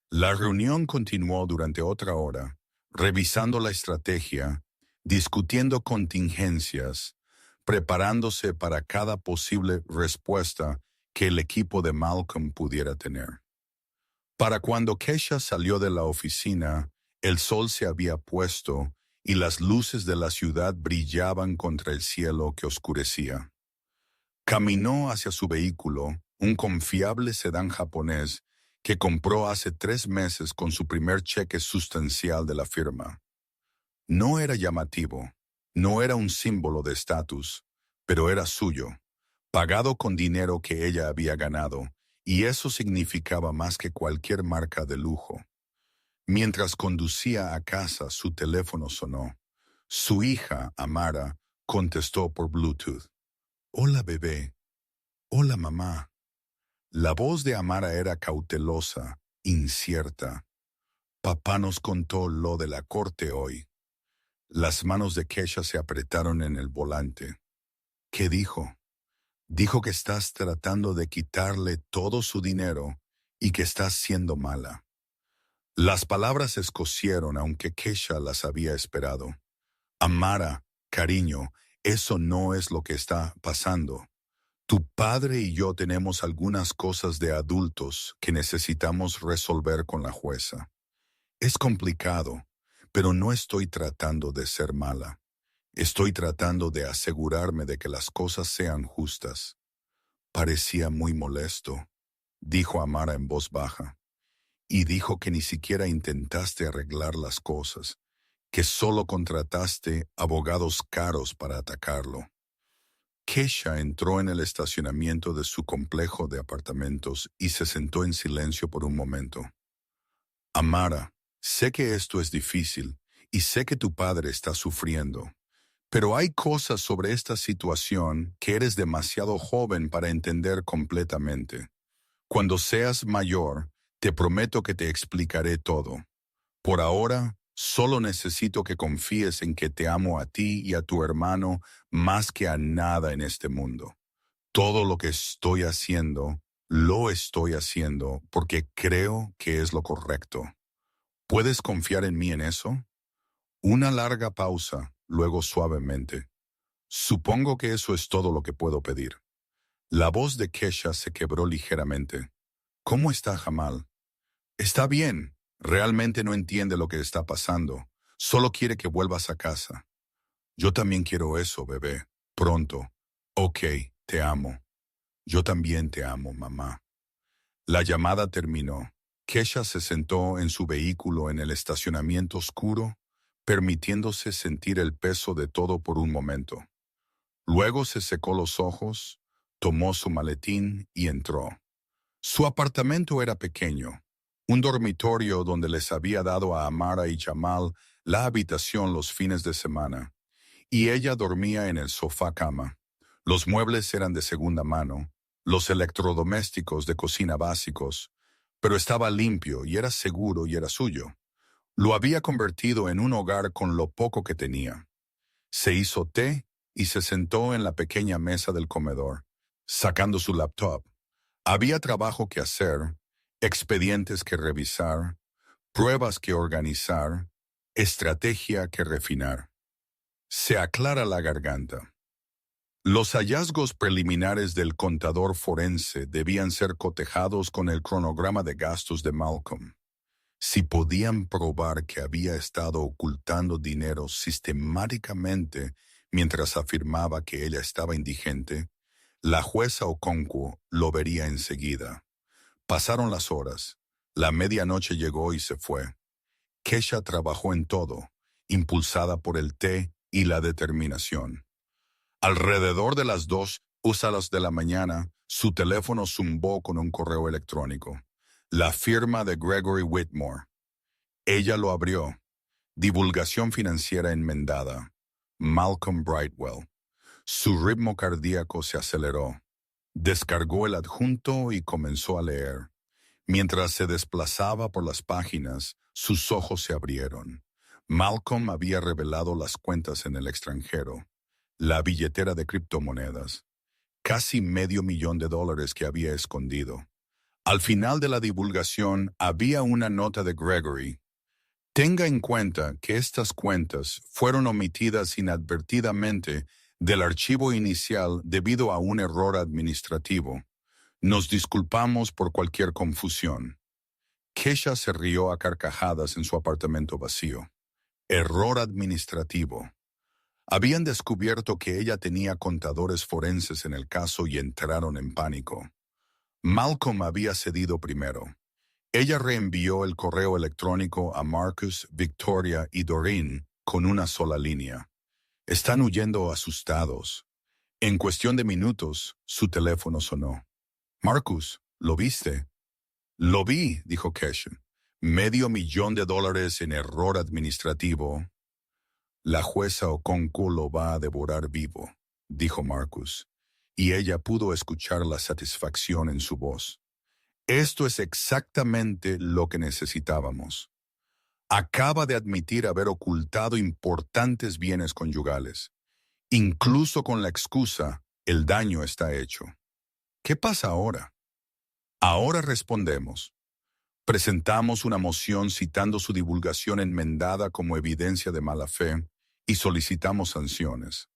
La reunión continuó durante otra hora, revisando la estrategia, discutiendo contingencias, preparándose para cada posible respuesta que el equipo de Malcolm pudiera tener. Para cuando Kesha salió de la oficina, el sol se había puesto y las luces de la ciudad brillaban contra el cielo que oscurecía. Caminó hacia su vehículo, un confiable sedán japonés que compró hace 3 meses con su primer cheque sustancial de la firma. No era llamativo, no era un símbolo de estatus, pero era suyo, pagado con dinero que ella había ganado, y eso significaba más que cualquier marca de lujo. Mientras conducía a casa, su teléfono sonó. Su hija, Amara, contestó por Bluetooth. «Hola, bebé. Hola, mamá». La voz de Amara era cautelosa, incierta. «Papá nos contó lo de la corte hoy». Las manos de Kesha se apretaron en el volante. «¿Qué dijo?» «Dijo que estás tratando de quitarle todo su dinero y que estás siendo mala». Las palabras escocieron aunque Kesha las había esperado. «Amara, Cariño, eso no es lo que está pasando. Tu padre y yo tenemos algunas cosas de adultos que necesitamos resolver con la jueza. Es complicado, pero no estoy tratando de ser mala. Estoy tratando de asegurarme de que las cosas sean justas. Parecía muy molesto, dijo Amara en voz baja, y dijo que ni siquiera intentaste arreglar las cosas, que solo contrataste abogados caros para atacarlo. Kesha entró en el estacionamiento de su complejo de apartamentos y se sentó en silencio por un momento. Amara, sé que esto es difícil y sé que tu padre está sufriendo, pero hay cosas sobre esta situación que eres demasiado joven para entender completamente. Cuando seas mayor, te prometo que te explicaré todo. Por ahora, solo necesito que confíes en que te amo a ti y a tu hermano más que a nada en este mundo. Todo lo que estoy haciendo, lo estoy haciendo porque creo que es lo correcto. ¿Puedes confiar en mí en eso? Una larga pausa, luego suavemente. Supongo que eso es todo lo que puedo pedir. La voz de Kesha se quebró ligeramente. ¿Cómo está Jamal? Está bien. Realmente no entiende lo que está pasando. Solo quiere que vuelvas a casa. Yo también quiero eso, bebé. Pronto. Ok, te amo. Yo también te amo, mamá. La llamada terminó. Kesha se sentó en su vehículo en el estacionamiento oscuro, permitiéndose sentir el peso de todo por un momento. Luego se secó los ojos, tomó su maletín y entró. Su apartamento era pequeño, un dormitorio donde les había dado a Amara y Jamal la habitación los fines de semana, y ella dormía en el sofá-cama. Los muebles eran de segunda mano, los electrodomésticos de cocina básicos, pero estaba limpio y era seguro y era suyo. Lo había convertido en un hogar con lo poco que tenía. Se hizo té y se sentó en la pequeña mesa del comedor, sacando su laptop. Había trabajo que hacer, expedientes que revisar, pruebas que organizar, estrategia que refinar. Se aclara la garganta. Los hallazgos preliminares del contador forense debían ser cotejados con el cronograma de gastos de Malcolm. Si podían probar que había estado ocultando dinero sistemáticamente mientras afirmaba que ella estaba indigente, la jueza Okonkwo lo vería enseguida. Pasaron las horas. La medianoche llegó y se fue. Kesha trabajó en todo, impulsada por el té y la determinación. Alrededor de las 2:00 de la mañana, su teléfono zumbó con un correo electrónico. La firma de Gregory Whitmore. Ella lo abrió. Divulgación financiera enmendada. Malcolm Brightwell. Su ritmo cardíaco se aceleró. Descargó el adjunto y comenzó a leer. Mientras se desplazaba por las páginas, sus ojos se abrieron. Malcolm había revelado las cuentas en el extranjero, la billetera de criptomonedas, casi $500,000 que había escondido. Al final de la divulgación había una nota de Gregory. Tenga en cuenta que estas cuentas fueron omitidas inadvertidamente del archivo inicial debido a un error administrativo. Nos disculpamos por cualquier confusión. Kesha se rió a carcajadas en su apartamento vacío. Error administrativo. Habían descubierto que ella tenía contadores forenses en el caso y entraron en pánico. Malcolm había cedido primero. Ella reenvió el correo electrónico a Marcus, Victoria y Doreen con una sola línea. Están huyendo asustados. En cuestión de minutos, su teléfono sonó. Marcus, ¿lo viste? Lo vi, dijo Kesha. $500,000 en error administrativo. La jueza Okonkwo lo va a devorar vivo, dijo Marcus, y ella pudo escuchar la satisfacción en su voz. Esto es exactamente lo que necesitábamos. Acaba de admitir haber ocultado importantes bienes conyugales. Incluso con la excusa, el daño está hecho. ¿Qué pasa ahora? Ahora respondemos. Presentamos una moción citando su divulgación enmendada como evidencia de mala fe y solicitamos sanciones.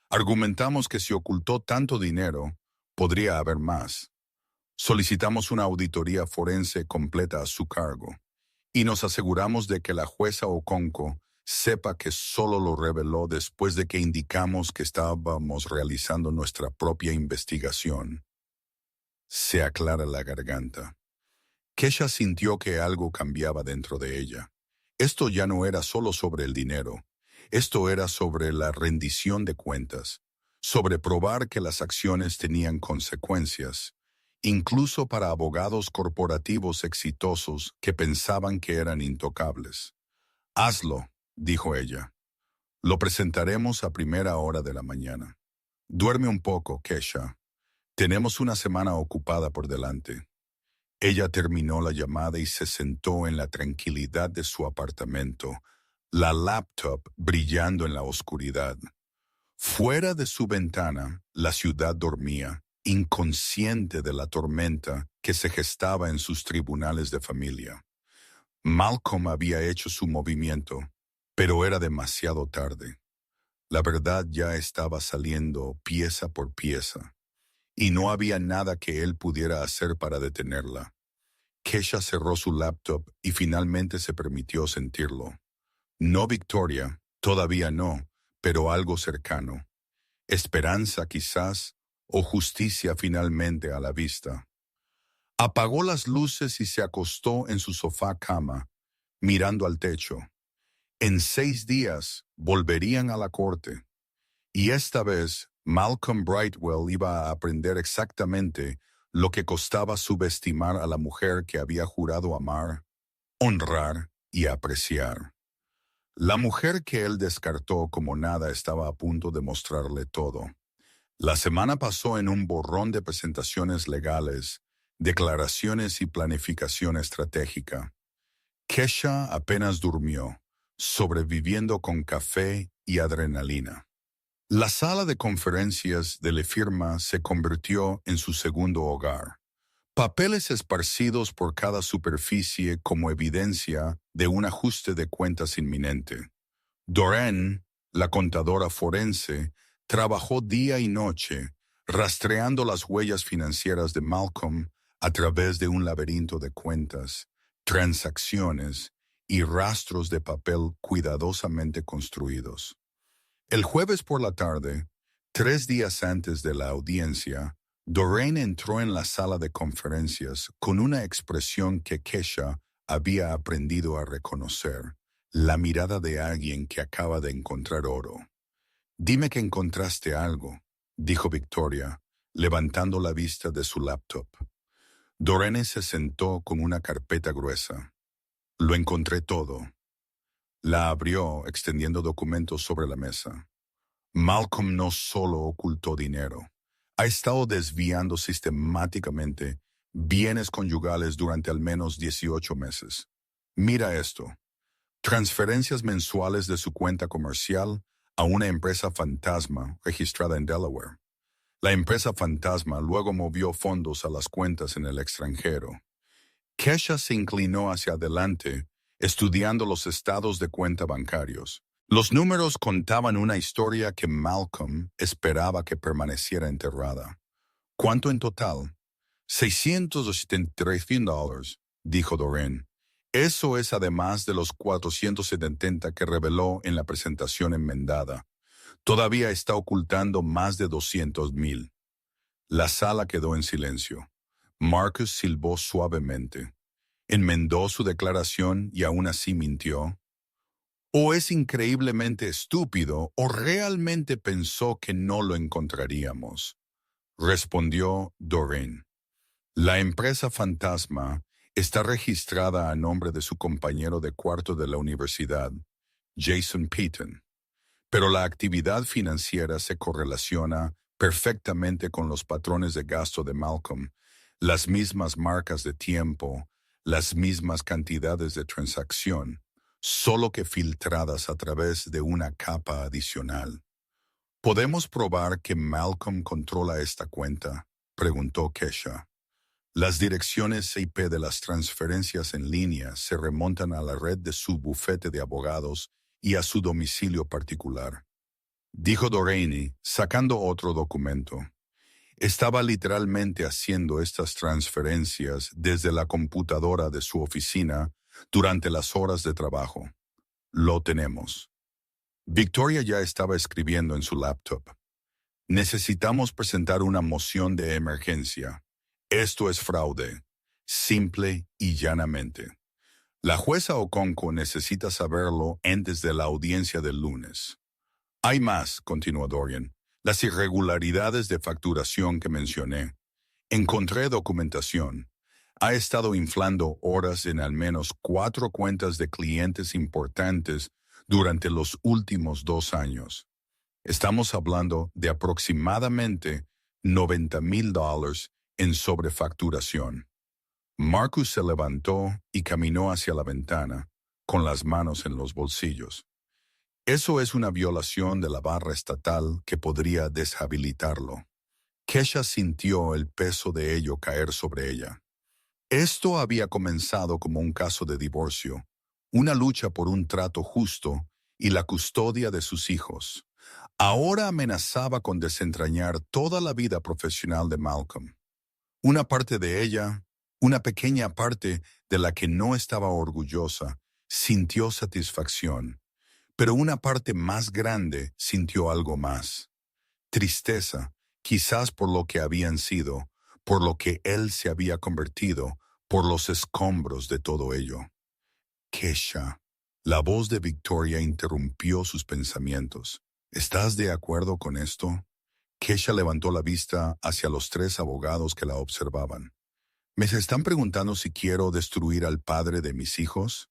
Argumentamos que si ocultó tanto dinero, podría haber más. Solicitamos una auditoría forense completa a su cargo y nos aseguramos de que la jueza Oconco sepa que solo lo reveló después de que indicamos que estábamos realizando nuestra propia investigación. Se aclara la garganta. Kesha sintió que algo cambiaba dentro de ella. Esto ya no era solo sobre el dinero. Esto era sobre la rendición de cuentas, sobre probar que las acciones tenían consecuencias, incluso para abogados corporativos exitosos que pensaban que eran intocables. Hazlo, dijo ella. Lo presentaremos a primera hora de la mañana. Duerme un poco, Kesha. Tenemos una semana ocupada por delante. Ella terminó la llamada y se sentó en la tranquilidad de su apartamento, la laptop brillando en la oscuridad. Fuera de su ventana, la ciudad dormía, inconsciente de la tormenta que se gestaba en sus tribunales de familia. Malcolm había hecho su movimiento, pero era demasiado tarde. La verdad ya estaba saliendo pieza por pieza, y no había nada que él pudiera hacer para detenerla. Kesha cerró su laptop y finalmente se permitió sentirlo. No victoria, todavía no, pero algo cercano. Esperanza quizás, o justicia finalmente a la vista. Apagó las luces y se acostó en su sofá cama, mirando al techo. En 6 días volverían a la corte, y esta vez Malcolm Brightwell iba a aprender exactamente lo que costaba subestimar a la mujer que había jurado amar, honrar y apreciar. La mujer que él descartó como nada estaba a punto de mostrarle todo. La semana pasó en un borrón de presentaciones legales, declaraciones y planificación estratégica. Kesha apenas durmió, sobreviviendo con café y adrenalina. La sala de conferencias de la firma se convirtió en su segundo hogar. Papeles esparcidos por cada superficie como evidencia de un ajuste de cuentas inminente. Doreen, la contadora forense, trabajó día y noche, rastreando las huellas financieras de Malcolm a través de un laberinto de cuentas, transacciones y rastros de papel cuidadosamente construidos. El jueves por la tarde, 3 días antes de la audiencia, Doreen entró en la sala de conferencias con una expresión que Kesha había aprendido a reconocer, la mirada de alguien que acaba de encontrar oro. «Dime que encontraste algo», dijo Victoria, levantando la vista de su laptop. Doreen se sentó con una carpeta gruesa. «Lo encontré todo». La abrió, extendiendo documentos sobre la mesa. Malcolm no solo ocultó dinero, ha estado desviando sistemáticamente bienes conyugales durante al menos 18 meses. Mira esto. Transferencias mensuales de su cuenta comercial a una empresa fantasma registrada en Delaware. La empresa fantasma luego movió fondos a las cuentas en el extranjero. Kesha se inclinó hacia adelante, estudiando los estados de cuenta bancarios. Los números contaban una historia que Malcolm esperaba que permaneciera enterrada. ¿Cuánto en total? $673,000, dijo Doreen. Eso es además de los 470 que reveló en la presentación enmendada. Todavía está ocultando más de 200,000. La sala quedó en silencio. Marcus silbó suavemente. Enmendó su declaración y aún así mintió. O es increíblemente estúpido o realmente pensó que no lo encontraríamos, respondió Doreen. La empresa fantasma está registrada a nombre de su compañero de cuarto de la universidad, Jason Peyton, pero la actividad financiera se correlaciona perfectamente con los patrones de gasto de Malcolm, las mismas marcas de tiempo, las mismas cantidades de transacción, solo que filtradas a través de una capa adicional. ¿Podemos probar que Malcolm controla esta cuenta?, preguntó Kesha. Las direcciones IP de las transferencias en línea se remontan a la red de su bufete de abogados y a su domicilio particular. Dijo Delaney, sacando otro documento. Estaba literalmente haciendo estas transferencias desde la computadora de su oficina durante las horas de trabajo. Lo tenemos. Victoria ya estaba escribiendo en su laptop. Necesitamos presentar una moción de emergencia. Esto es fraude, simple y llanamente. La jueza Okonkwo necesita saberlo antes de la audiencia del lunes. Hay más, continuó Dorian. Las irregularidades de facturación que mencioné. Encontré documentación. Ha estado inflando horas en al menos 4 cuentas de clientes importantes durante los últimos 2 años. Estamos hablando de aproximadamente $90,000 en sobrefacturación. Marcus se levantó y caminó hacia la ventana, con las manos en los bolsillos. Eso es una violación de la barra estatal que podría deshabilitarlo. Kesha sintió el peso de ello caer sobre ella. Esto había comenzado como un caso de divorcio, una lucha por un trato justo y la custodia de sus hijos. Ahora amenazaba con desentrañar toda la vida profesional de Malcolm. Una parte de ella, una pequeña parte de la que no estaba orgullosa, sintió satisfacción, pero una parte más grande sintió algo más. Tristeza, quizás por lo que habían sido, por lo que él se había convertido, por los escombros de todo ello. Kesha. La voz de Victoria interrumpió sus pensamientos. ¿Estás de acuerdo con esto? Kesha levantó la vista hacia los 3 abogados que la observaban. ¿Me están preguntando si quiero destruir al padre de mis hijos?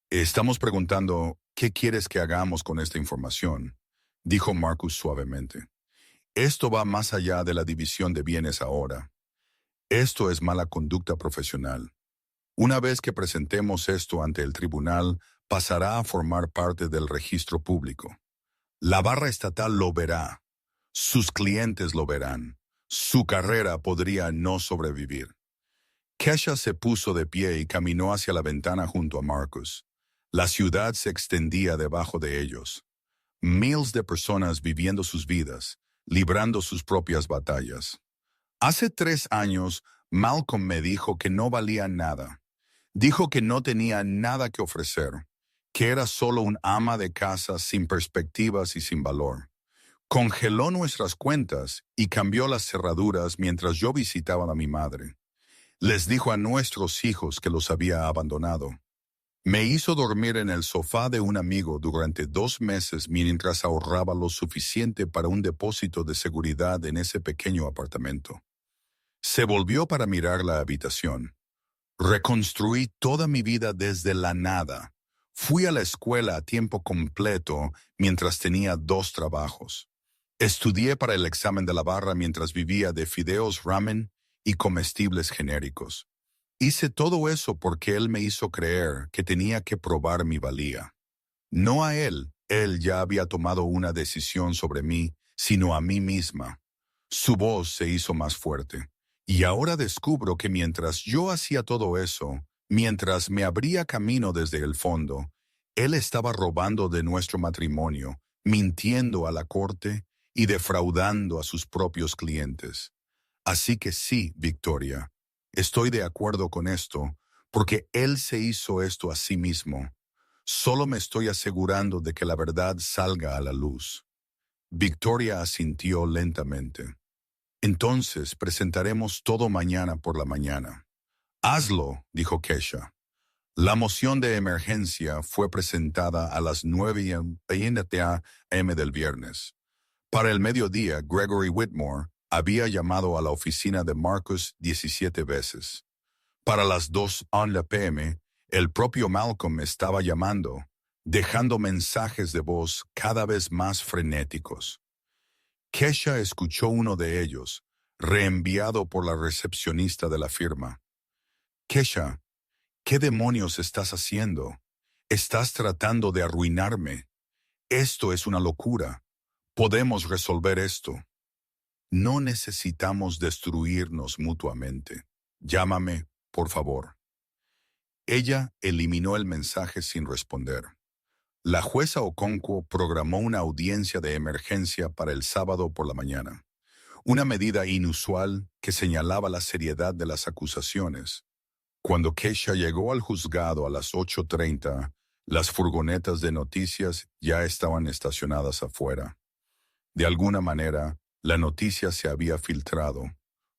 Estamos preguntando, ¿qué quieres que hagamos con esta información?, dijo Marcus suavemente. Esto va más allá de la división de bienes ahora. Esto es mala conducta profesional. Una vez que presentemos esto ante el tribunal, pasará a formar parte del registro público. La barra estatal lo verá. Sus clientes lo verán. Su carrera podría no sobrevivir. Kesha se puso de pie y caminó hacia la ventana junto a Marcus. La ciudad se extendía debajo de ellos. Miles de personas viviendo sus vidas, librando sus propias batallas. Hace 3 años, Malcolm me dijo que no valía nada. Dijo que no tenía nada que ofrecer, que era solo un ama de casa sin perspectivas y sin valor. Congeló nuestras cuentas y cambió las cerraduras mientras yo visitaba a mi madre. Les dijo a nuestros hijos que los había abandonado. Me hizo dormir en el sofá de un amigo durante 2 meses mientras ahorraba lo suficiente para un depósito de seguridad en ese pequeño apartamento. Se volvió para mirar la habitación. Reconstruí toda mi vida desde la nada. Fui a la escuela a tiempo completo mientras tenía 2 trabajos. Estudié para el examen de la barra mientras vivía de fideos ramen y comestibles genéricos. Hice todo eso porque él me hizo creer que tenía que probar mi valía. No a él ya había tomado una decisión sobre mí, sino a mí misma. Su voz se hizo más fuerte. Y ahora descubro que mientras yo hacía todo eso, mientras me abría camino desde el fondo, él estaba robando de nuestro matrimonio, mintiendo a la corte y defraudando a sus propios clientes. Así que sí, Victoria, estoy de acuerdo con esto, porque él se hizo esto a sí mismo. Solo me estoy asegurando de que la verdad salga a la luz. Victoria asintió lentamente. Entonces presentaremos todo mañana por la mañana. Hazlo, dijo Kesha. La moción de emergencia fue presentada a las 9:30 a.m. del viernes. Para el mediodía, Gregory Whitmore había llamado a la oficina de Marcus 17 veces. Para las 2:00 p.m., el propio Malcolm estaba llamando, dejando mensajes de voz cada vez más frenéticos. Kesha escuchó uno de ellos, reenviado por la recepcionista de la firma. Kesha, ¿qué demonios estás haciendo? Estás tratando de arruinarme. Esto es una locura. Podemos resolver esto. No necesitamos destruirnos mutuamente. Llámame, por favor. Ella eliminó el mensaje sin responder. La jueza Okonkwo programó una audiencia de emergencia para el sábado por la mañana, una medida inusual que señalaba la seriedad de las acusaciones. Cuando Keisha llegó al juzgado a las 8:30, las furgonetas de noticias ya estaban estacionadas afuera. De alguna manera, la noticia se había filtrado.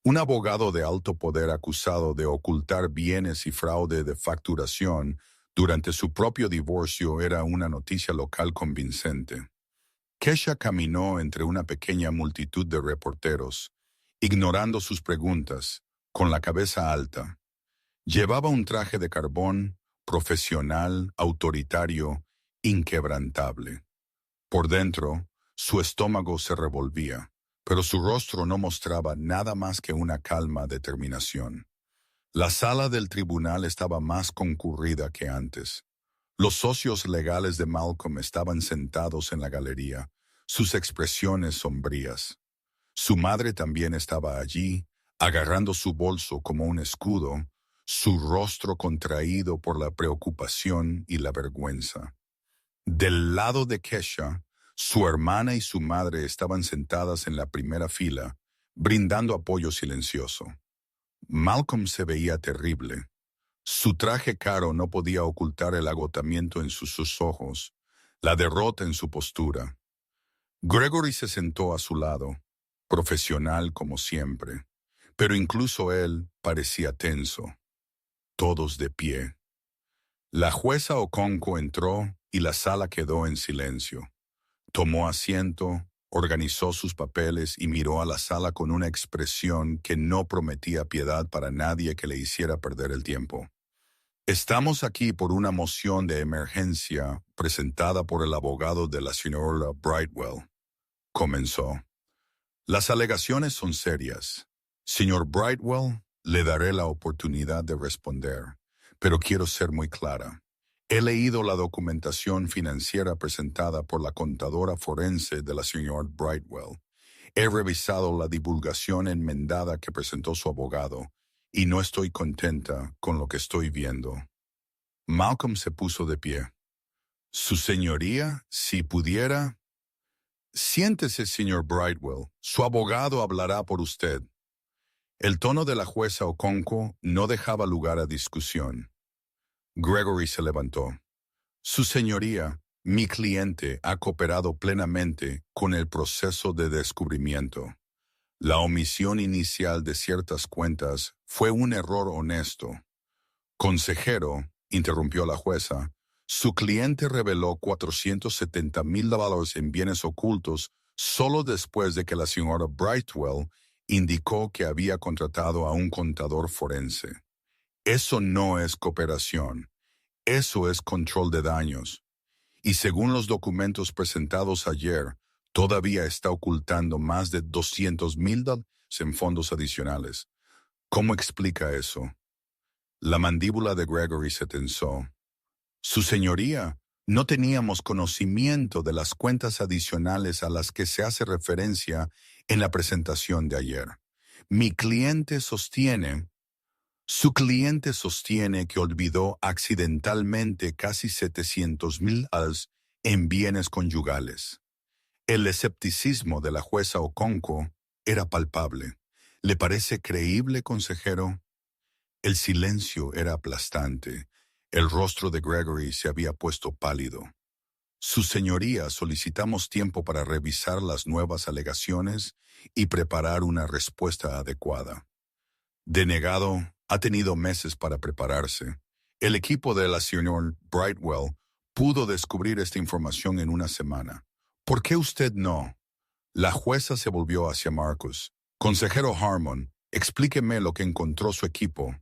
Un abogado de alto poder acusado de ocultar bienes y fraude de facturación durante su propio divorcio era una noticia local convincente. Kesha caminó entre una pequeña multitud de reporteros, ignorando sus preguntas, con la cabeza alta. Llevaba un traje de carbón, profesional, autoritario, inquebrantable. Por dentro, su estómago se revolvía, pero su rostro no mostraba nada más que una calma determinación. La sala del tribunal estaba más concurrida que antes. Los socios legales de Malcolm estaban sentados en la galería, sus expresiones sombrías. Su madre también estaba allí, agarrando su bolso como un escudo, su rostro contraído por la preocupación y la vergüenza. Del lado de Kesha, su hermana y su madre estaban sentadas en la primera fila, brindando apoyo silencioso. Malcolm se veía terrible. Su traje caro no podía ocultar el agotamiento en sus ojos, la derrota en su postura. Gregory se sentó a su lado, profesional como siempre, pero incluso él parecía tenso. Todos de pie. La jueza Okonkwo entró y la sala quedó en silencio. Tomó asiento, organizó sus papeles y miró a la sala con una expresión que no prometía piedad para nadie que le hiciera perder el tiempo. Estamos aquí por una moción de emergencia presentada por el abogado de la señora Brightwell, comenzó. Las alegaciones son serias. Señor Brightwell, le daré la oportunidad de responder, pero quiero ser muy clara. He leído la documentación financiera presentada por la contadora forense de la señora Brightwell. He revisado la divulgación enmendada que presentó su abogado y no estoy contenta con lo que estoy viendo. Malcolm se puso de pie. Su señoría, si pudiera... Siéntese, señor Brightwell. Su abogado hablará por usted. El tono de la jueza Okonkwo no dejaba lugar a discusión. Gregory se levantó. Su señoría, mi cliente ha cooperado plenamente con el proceso de descubrimiento. La omisión inicial de ciertas cuentas fue un error honesto. Consejero, interrumpió la jueza, su cliente reveló $470,000 en bienes ocultos solo después de que la señora Brightwell indicó que había contratado a un contador forense. Eso no es cooperación. Eso es control de daños. Y según los documentos presentados ayer, todavía está ocultando más de $200,000 en fondos adicionales. ¿Cómo explica eso? La mandíbula de Gregory se tensó. Su señoría, no teníamos conocimiento de las cuentas adicionales a las que se hace referencia en la presentación de ayer. Su cliente sostiene que olvidó accidentalmente casi $700,000 en bienes conyugales. El escepticismo de la jueza Okonkwo era palpable. ¿Le parece creíble, consejero? El silencio era aplastante. El rostro de Gregory se había puesto pálido. Su señoría, solicitamos tiempo para revisar las nuevas alegaciones y preparar una respuesta adecuada. Denegado ha tenido meses para prepararse. El equipo de la señora Brightwell pudo descubrir esta información en una semana. ¿Por qué usted no? La jueza se volvió hacia Marcus. Consejero Harmon, explíqueme lo que encontró su equipo.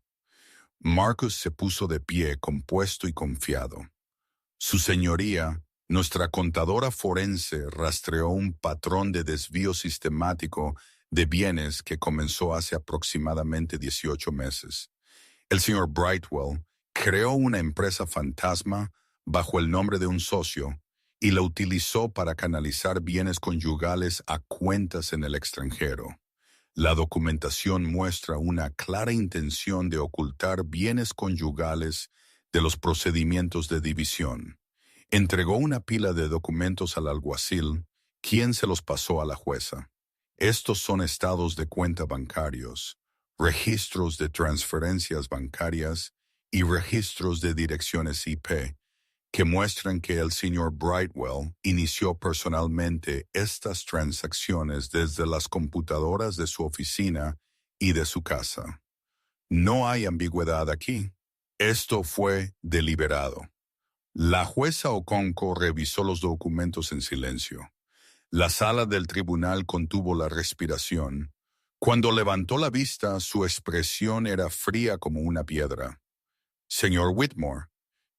Marcus se puso de pie, compuesto y confiado. Su señoría, nuestra contadora forense rastreó un patrón de desvío sistemático de bienes que comenzó hace aproximadamente 18 meses. El señor Brightwell creó una empresa fantasma bajo el nombre de un socio y la utilizó para canalizar bienes conyugales a cuentas en el extranjero. La documentación muestra una clara intención de ocultar bienes conyugales de los procedimientos de división. Entregó una pila de documentos al alguacil, quien se los pasó a la jueza. Estos son estados de cuenta bancarios, registros de transferencias bancarias y registros de direcciones IP, que muestran que el señor Brightwell inició personalmente estas transacciones desde las computadoras de su oficina y de su casa. No hay ambigüedad aquí. Esto fue deliberado. La jueza Okonkwo revisó los documentos en silencio. La sala del tribunal contuvo la respiración. Cuando levantó la vista, su expresión era fría como una piedra. Señor Whitmore,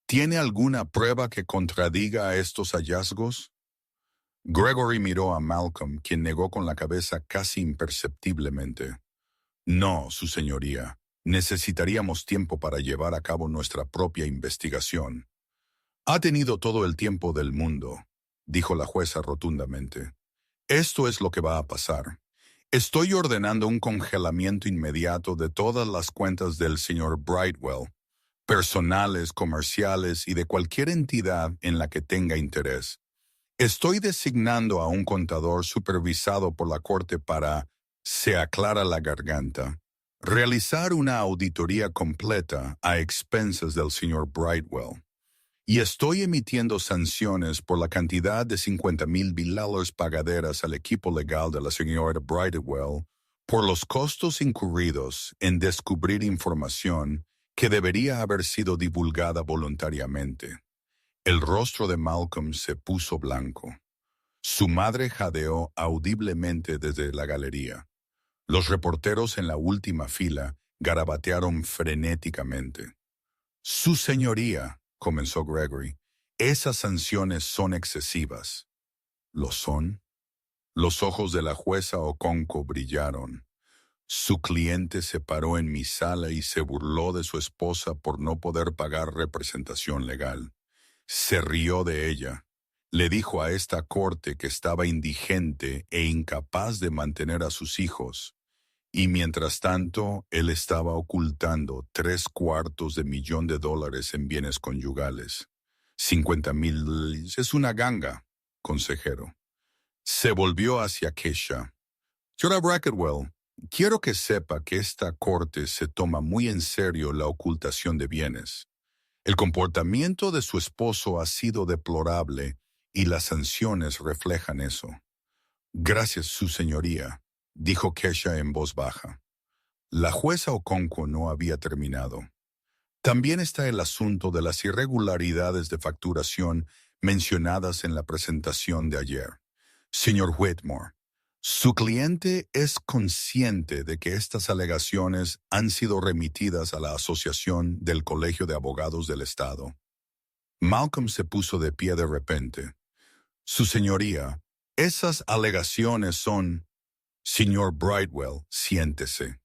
¿tiene alguna prueba que contradiga a estos hallazgos? Gregory miró a Malcolm, quien negó con la cabeza casi imperceptiblemente. No, su señoría. Necesitaríamos tiempo para llevar a cabo nuestra propia investigación. Ha tenido todo el tiempo del mundo, dijo la jueza rotundamente. Esto es lo que va a pasar. Estoy ordenando un congelamiento inmediato de todas las cuentas del señor Brightwell, personales, comerciales y de cualquier entidad en la que tenga interés. Estoy designando a un contador supervisado por la corte para, se aclara la garganta, realizar una auditoría completa a expensas del señor Brightwell. Y estoy emitiendo sanciones por la cantidad de $50,000 pagaderas al equipo legal de la señora Brightwell por los costos incurridos en descubrir información que debería haber sido divulgada voluntariamente. El rostro de Malcolm se puso blanco. Su madre jadeó audiblemente desde la galería. Los reporteros en la última fila garabatearon frenéticamente. Su señoría, comenzó Gregory, esas sanciones son excesivas. ¿Lo son? Los ojos de la jueza Okonkwo brillaron. Su cliente se paró en mi sala y se burló de su esposa por no poder pagar representación legal. Se rió de ella. Le dijo a esta corte que estaba indigente e incapaz de mantener a sus hijos. Y mientras tanto, él estaba ocultando $750,000 en bienes conyugales. 50,000 es una ganga, consejero. Se volvió hacia Kesha. Señora Brackenwell, quiero que sepa que esta corte se toma muy en serio la ocultación de bienes. El comportamiento de su esposo ha sido deplorable y las sanciones reflejan eso. Gracias, su señoría, dijo Kesha en voz baja. La jueza Okonkwo no había terminado. También está el asunto de las irregularidades de facturación mencionadas en la presentación de ayer. Señor Whitmore, su cliente es consciente de que estas alegaciones han sido remitidas a la Asociación del Colegio de Abogados del Estado. Malcolm se puso de pie de repente. Su señoría, esas alegaciones son... Señor Brightwell, siéntese.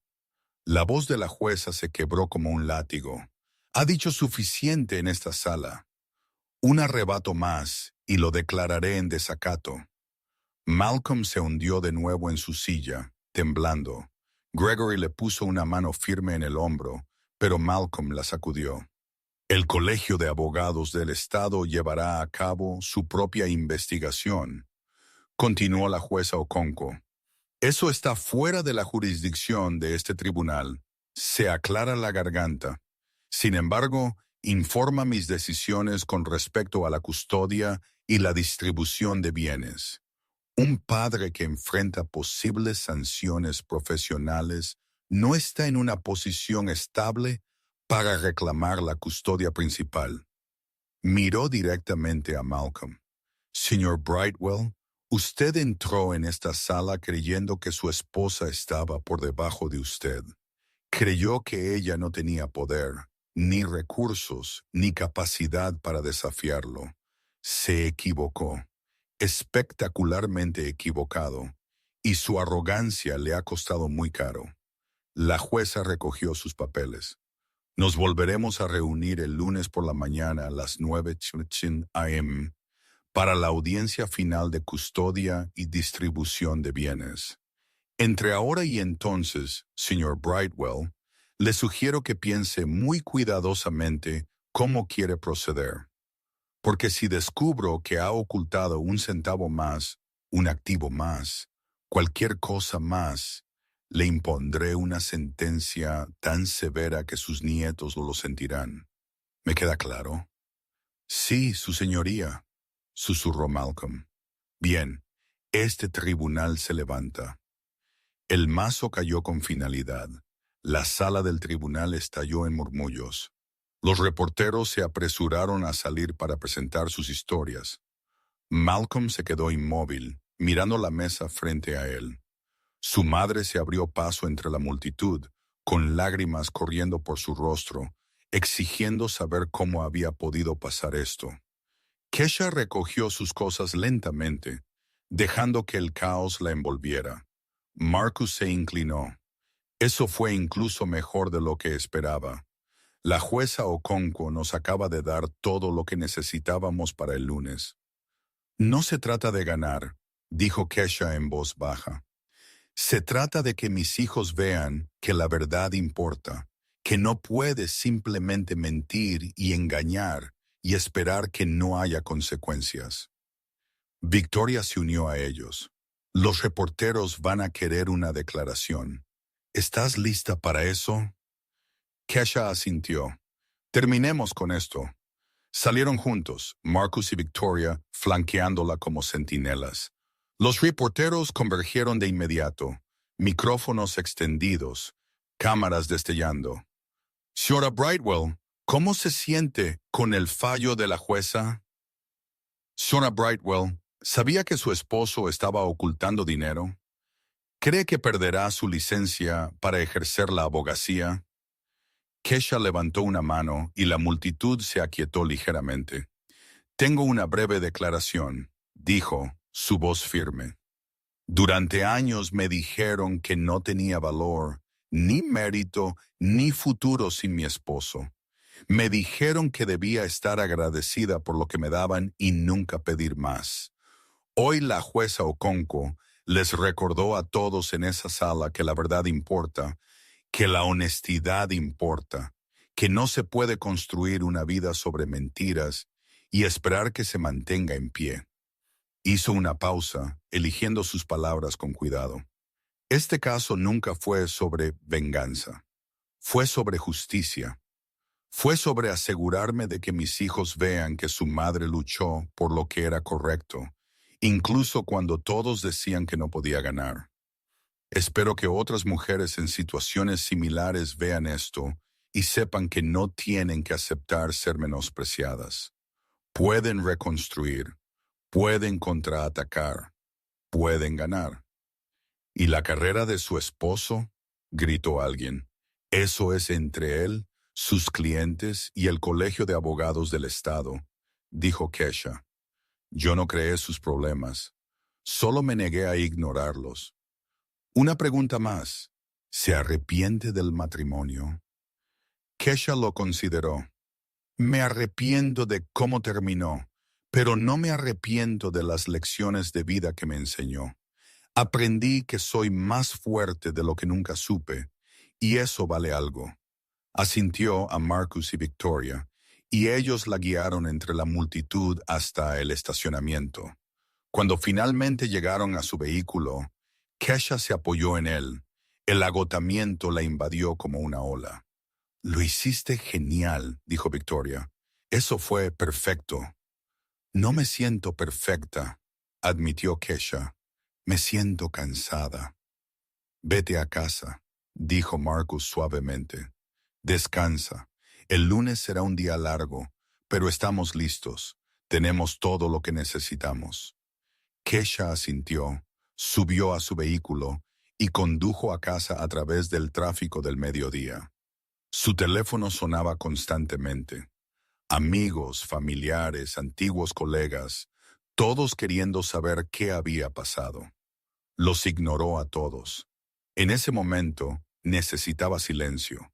La voz de la jueza se quebró como un látigo. Ha dicho suficiente en esta sala. Un arrebato más y lo declararé en desacato. Malcolm se hundió de nuevo en su silla, temblando. Gregory le puso una mano firme en el hombro, pero Malcolm la sacudió. El Colegio de Abogados del Estado llevará a cabo su propia investigación, continuó la jueza Okonkwo. Eso está fuera de la jurisdicción de este tribunal. Se aclara la garganta. Sin embargo, informa mis decisiones con respecto a la custodia y la distribución de bienes. Un padre que enfrenta posibles sanciones profesionales no está en una posición estable para reclamar la custodia principal. Miró directamente a Malcolm. Señor Brightwell, usted entró en esta sala creyendo que su esposa estaba por debajo de usted. Creyó que ella no tenía poder, ni recursos, ni capacidad para desafiarlo. Se equivocó, espectacularmente equivocado, y su arrogancia le ha costado muy caro. La jueza recogió sus papeles. Nos volveremos a reunir el lunes por la mañana a las 9 a.m. para la audiencia final de custodia y distribución de bienes. Entre ahora y entonces, señor Brightwell, le sugiero que piense muy cuidadosamente cómo quiere proceder. Porque si descubro que ha ocultado un centavo más, un activo más, cualquier cosa más, le impondré una sentencia tan severa que sus nietos lo sentirán. ¿Me queda claro? Sí, su señoría, susurró Malcolm. Bien, este tribunal se levanta. El mazo cayó con finalidad. La sala del tribunal estalló en murmullos. Los reporteros se apresuraron a salir para presentar sus historias. Malcolm se quedó inmóvil, mirando la mesa frente a él. Su madre se abrió paso entre la multitud, con lágrimas corriendo por su rostro, exigiendo saber cómo había podido pasar esto. Kesha recogió sus cosas lentamente, dejando que el caos la envolviera. Marcus se inclinó. Eso fue incluso mejor de lo que esperaba. La jueza Okonkwo nos acaba de dar todo lo que necesitábamos para el lunes. No se trata de ganar, dijo Kesha en voz baja. Se trata de que mis hijos vean que la verdad importa, que no puedes simplemente mentir y engañar y esperar que no haya consecuencias. Victoria se unió a ellos. Los reporteros van a querer una declaración. ¿Estás lista para eso? Kesha asintió. Terminemos con esto. Salieron juntos, Marcus y Victoria, flanqueándola como centinelas. Los reporteros convergieron de inmediato, micrófonos extendidos, cámaras destellando. Señora Brightwell, ¿cómo se siente con el fallo de la jueza? Señora Brightwell, ¿sabía que su esposo estaba ocultando dinero? ¿Cree que perderá su licencia para ejercer la abogacía? Kesha levantó una mano y la multitud se aquietó ligeramente. Tengo una breve declaración, dijo, su voz firme. Durante años me dijeron que no tenía valor, ni mérito, ni futuro sin mi esposo. Me dijeron que debía estar agradecida por lo que me daban y nunca pedir más. Hoy la jueza Okonkwo les recordó a todos en esa sala que la verdad importa, que la honestidad importa, que no se puede construir una vida sobre mentiras y esperar que se mantenga en pie. Hizo una pausa, eligiendo sus palabras con cuidado. Este caso nunca fue sobre venganza. Fue sobre justicia. Fue sobre asegurarme de que mis hijos vean que su madre luchó por lo que era correcto, incluso cuando todos decían que no podía ganar. Espero que otras mujeres en situaciones similares vean esto y sepan que no tienen que aceptar ser menospreciadas. Pueden reconstruir, pueden contraatacar, pueden ganar. ¿Y la carrera de su esposo? Gritó alguien. Eso es entre él, sus clientes y el Colegio de Abogados del Estado, dijo Kesha. Yo no creé sus problemas, solo me negué a ignorarlos. Una pregunta más. ¿Se arrepiente del matrimonio? Kesha lo consideró. Me arrepiento de cómo terminó, pero no me arrepiento de las lecciones de vida que me enseñó. Aprendí que soy más fuerte de lo que nunca supe, y eso vale algo. Asintió a Marcus y Victoria, y ellos la guiaron entre la multitud hasta el estacionamiento. Cuando finalmente llegaron a su vehículo, Kesha se apoyó en él. El agotamiento la invadió como una ola. Lo hiciste genial, dijo Victoria. Eso fue perfecto. No me siento perfecta, admitió Kesha. Me siento cansada. Vete a casa, dijo Marcus suavemente. Descansa. El lunes será un día largo, pero estamos listos. Tenemos todo lo que necesitamos. Kesha asintió, subió a su vehículo y condujo a casa a través del tráfico del mediodía. Su teléfono sonaba constantemente. Amigos, familiares, antiguos colegas, todos queriendo saber qué había pasado. Los ignoró a todos. En ese momento necesitaba silencio.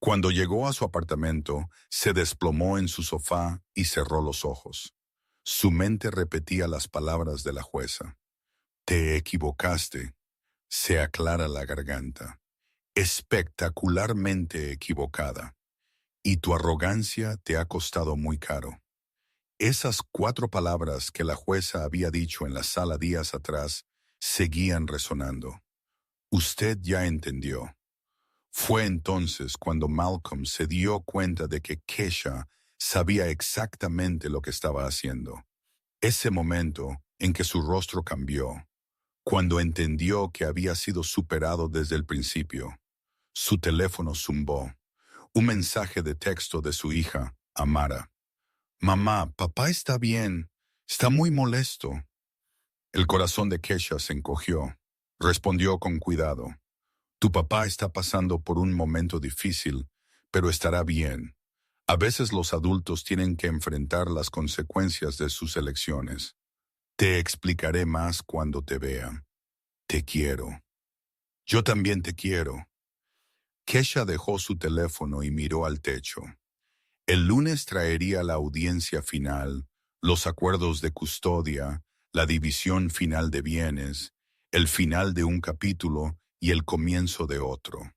Cuando llegó a su apartamento, se desplomó en su sofá y cerró los ojos. Su mente repetía las palabras de la jueza. Te equivocaste. Se aclara la garganta. Espectacularmente equivocada. Y tu arrogancia te ha costado muy caro. Esas 4 palabras que la jueza había dicho en la sala días atrás seguían resonando. Usted ya entendió. Fue entonces cuando Malcolm se dio cuenta de que Kesha sabía exactamente lo que estaba haciendo. Ese momento en que su rostro cambió, cuando entendió que había sido superado desde el principio, su teléfono zumbó. Un mensaje de texto de su hija, Amara. Mamá, papá está bien. Está muy molesto. El corazón de Kesha se encogió. Respondió con cuidado. Tu papá está pasando por un momento difícil, pero estará bien. A veces los adultos tienen que enfrentar las consecuencias de sus elecciones. Te explicaré más cuando te vea. Te quiero. Yo también te quiero. Kesha dejó su teléfono y miró al techo. El lunes traería la audiencia final, los acuerdos de custodia, la división final de bienes, el final de un capítulo y el comienzo de otro.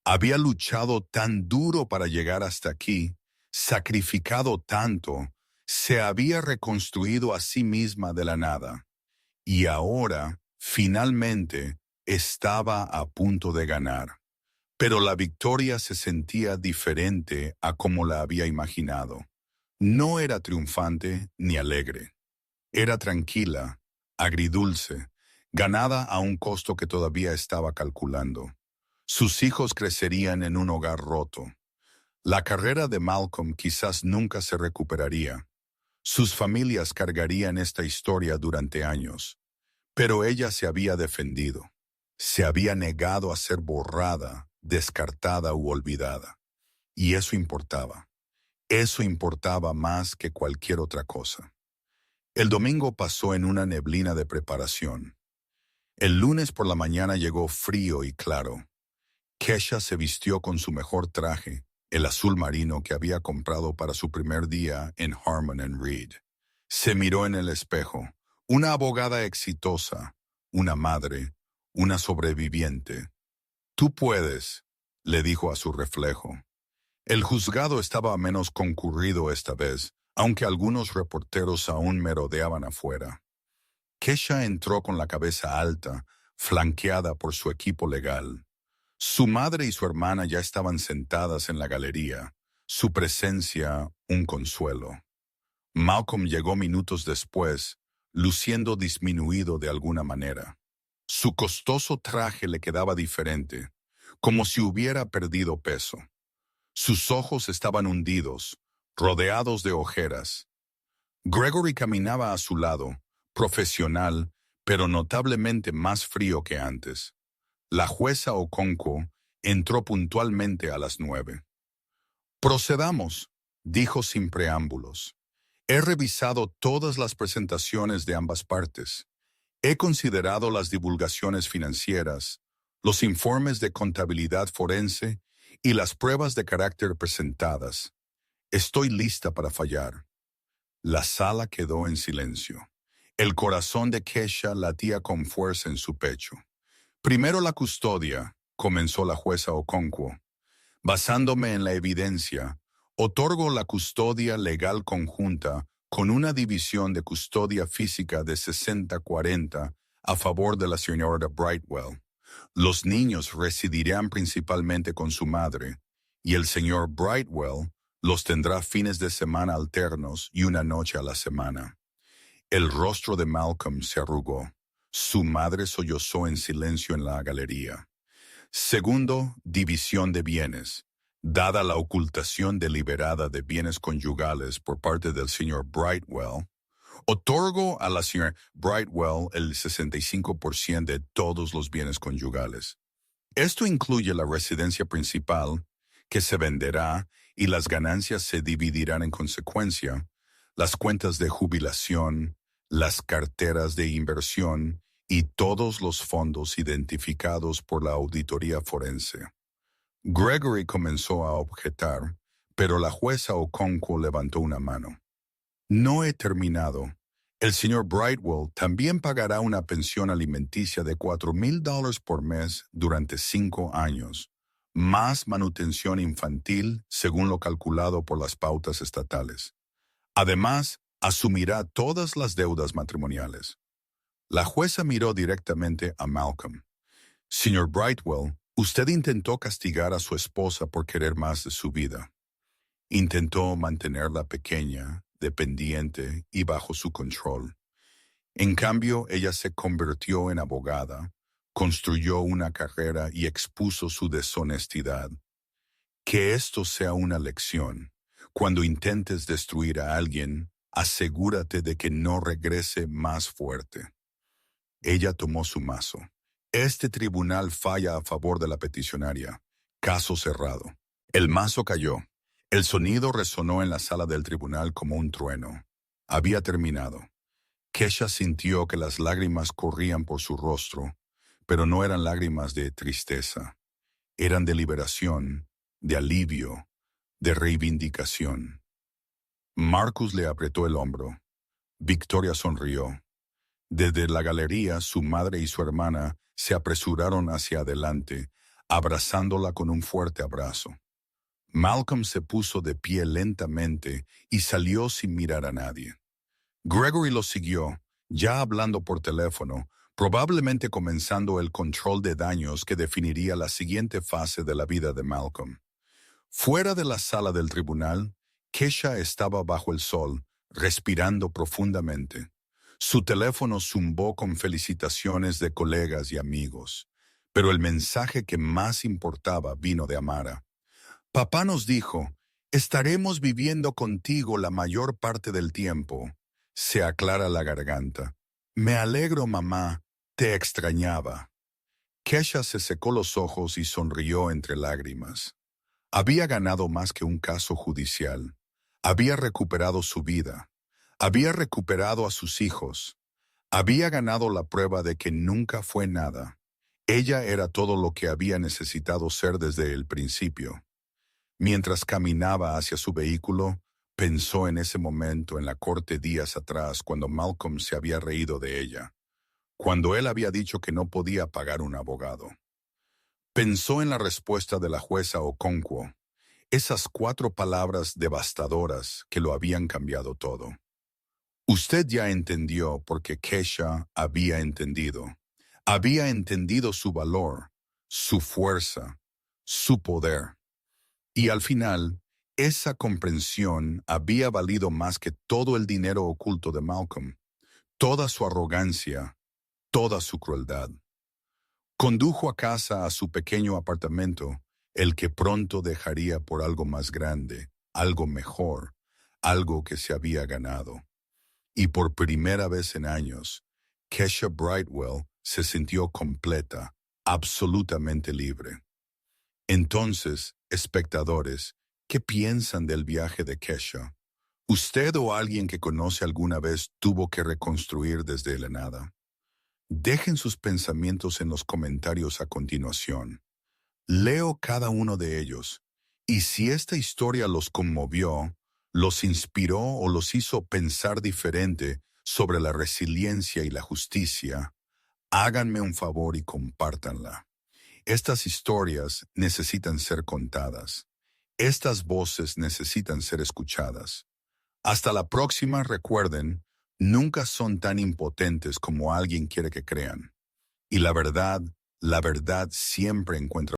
Había luchado tan duro para llegar hasta aquí, sacrificado tanto, se había reconstruido a sí misma de la nada. Y ahora, finalmente, estaba a punto de ganar. Pero la victoria se sentía diferente a como la había imaginado. No era triunfante ni alegre. Era tranquila, agridulce, ganada a un costo que todavía estaba calculando. Sus hijos crecerían en un hogar roto. La carrera de Malcolm quizás nunca se recuperaría. Sus familias cargarían esta historia durante años. Pero ella se había defendido. Se había negado a ser borrada, descartada u olvidada. Y eso importaba. Eso importaba más que cualquier otra cosa. El domingo pasó en una neblina de preparación. El lunes por la mañana llegó frío y claro. Kesha se vistió con su mejor traje, el azul marino que había comprado para su primer día en Harmon and Reed. Se miró en el espejo. Una abogada exitosa, una madre, una sobreviviente. Tú puedes, le dijo a su reflejo. El juzgado estaba menos concurrido esta vez, aunque algunos reporteros aún merodeaban afuera. Kesha entró con la cabeza alta, flanqueada por su equipo legal. Su madre y su hermana ya estaban sentadas en la galería, su presencia un consuelo. Malcolm llegó minutos después, luciendo disminuido de alguna manera. Su costoso traje le quedaba diferente, como si hubiera perdido peso. Sus ojos estaban hundidos, rodeados de ojeras. Gregory caminaba a su lado, profesional, pero notablemente más frío que antes. La jueza Okonkwo entró puntualmente a las 9. Procedamos, dijo sin preámbulos. He revisado todas las presentaciones de ambas partes. He considerado las divulgaciones financieras, los informes de contabilidad forense y las pruebas de carácter presentadas. Estoy lista para fallar. La sala quedó en silencio. El corazón de Kesha latía con fuerza en su pecho. Primero la custodia, comenzó la jueza Okonkwo. Basándome en la evidencia, otorgo la custodia legal conjunta con una división de custodia física de 60-40 a favor de la señora Brightwell. Los niños residirán principalmente con su madre, y el señor Brightwell los tendrá fines de semana alternos y una noche a la semana. El rostro de Malcolm se arrugó. Su madre sollozó en silencio en la galería. Segundo, división de bienes. Dada la ocultación deliberada de bienes conyugales por parte del señor Brightwell, otorgo a la señora Brightwell el 65% de todos los bienes conyugales. Esto incluye la residencia principal, que se venderá y las ganancias se dividirán en consecuencia, las cuentas de jubilación, las carteras de inversión y todos los fondos identificados por la auditoría forense. Gregory comenzó a objetar, pero la jueza Okonkwo levantó una mano. No he terminado. El señor Brightwell también pagará una pensión alimenticia de $4,000 por mes durante 5 años, más manutención infantil según lo calculado por las pautas estatales. Además, Asumirá todas las deudas matrimoniales. La jueza miró directamente a Malcolm. Señor Brightwell, usted intentó castigar a su esposa por querer más de su vida. Intentó mantenerla pequeña, dependiente y bajo su control. En cambio, ella se convirtió en abogada, construyó una carrera y expuso su deshonestidad. Que esto sea una lección. Cuando intentes destruir a alguien, asegúrate de que no regrese más fuerte. Ella tomó su mazo. Este tribunal falla a favor de la peticionaria. Caso cerrado. El mazo cayó. El sonido resonó en la sala del tribunal como un trueno. Había terminado. Kesha sintió que las lágrimas corrían por su rostro, pero no eran lágrimas de tristeza. Eran de liberación, de alivio, de reivindicación. Marcus le apretó el hombro. Victoria sonrió. Desde la galería, su madre y su hermana se apresuraron hacia adelante, abrazándola con un fuerte abrazo. Malcolm se puso de pie lentamente y salió sin mirar a nadie. Gregory lo siguió, ya hablando por teléfono, probablemente comenzando el control de daños que definiría la siguiente fase de la vida de Malcolm. Fuera de la sala del tribunal, Kesha estaba bajo el sol, respirando profundamente. Su teléfono zumbó con felicitaciones de colegas y amigos, pero el mensaje que más importaba vino de Amara. Papá nos dijo, estaremos viviendo contigo la mayor parte del tiempo. Se aclara la garganta. Me alegro, mamá, te extrañaba. Kesha se secó los ojos y sonrió entre lágrimas. Había ganado más que un caso judicial. Había recuperado su vida. Había recuperado a sus hijos. Había ganado la prueba de que nunca fue nada. Ella era todo lo que había necesitado ser desde el principio. Mientras caminaba hacia su vehículo, pensó en ese momento en la corte días atrás cuando Malcolm se había reído de ella, cuando él había dicho que no podía pagar un abogado. Pensó en la respuesta de la jueza Okonkwo, esas 4 palabras devastadoras que lo habían cambiado todo. Usted ya entendió porque Kesha había entendido. Había entendido su valor, su fuerza, su poder. Y al final, esa comprensión había valido más que todo el dinero oculto de Malcolm, toda su arrogancia, toda su crueldad. Condujo a casa a su pequeño apartamento, el que pronto dejaría por algo más grande, algo mejor, algo que se había ganado. Y por primera vez en años, Kesha Brightwell se sintió completa, absolutamente libre. Entonces, espectadores, ¿qué piensan del viaje de Kesha? ¿Usted o alguien que conoce alguna vez tuvo que reconstruir desde la nada? Dejen sus pensamientos en los comentarios a continuación. Leo cada uno de ellos, y si esta historia los conmovió, los inspiró o los hizo pensar diferente sobre la resiliencia y la justicia, háganme un favor y compártanla. Estas historias necesitan ser contadas. Estas voces necesitan ser escuchadas. Hasta la próxima, recuerden, nunca son tan impotentes como alguien quiere que crean. Y la verdad siempre encuentra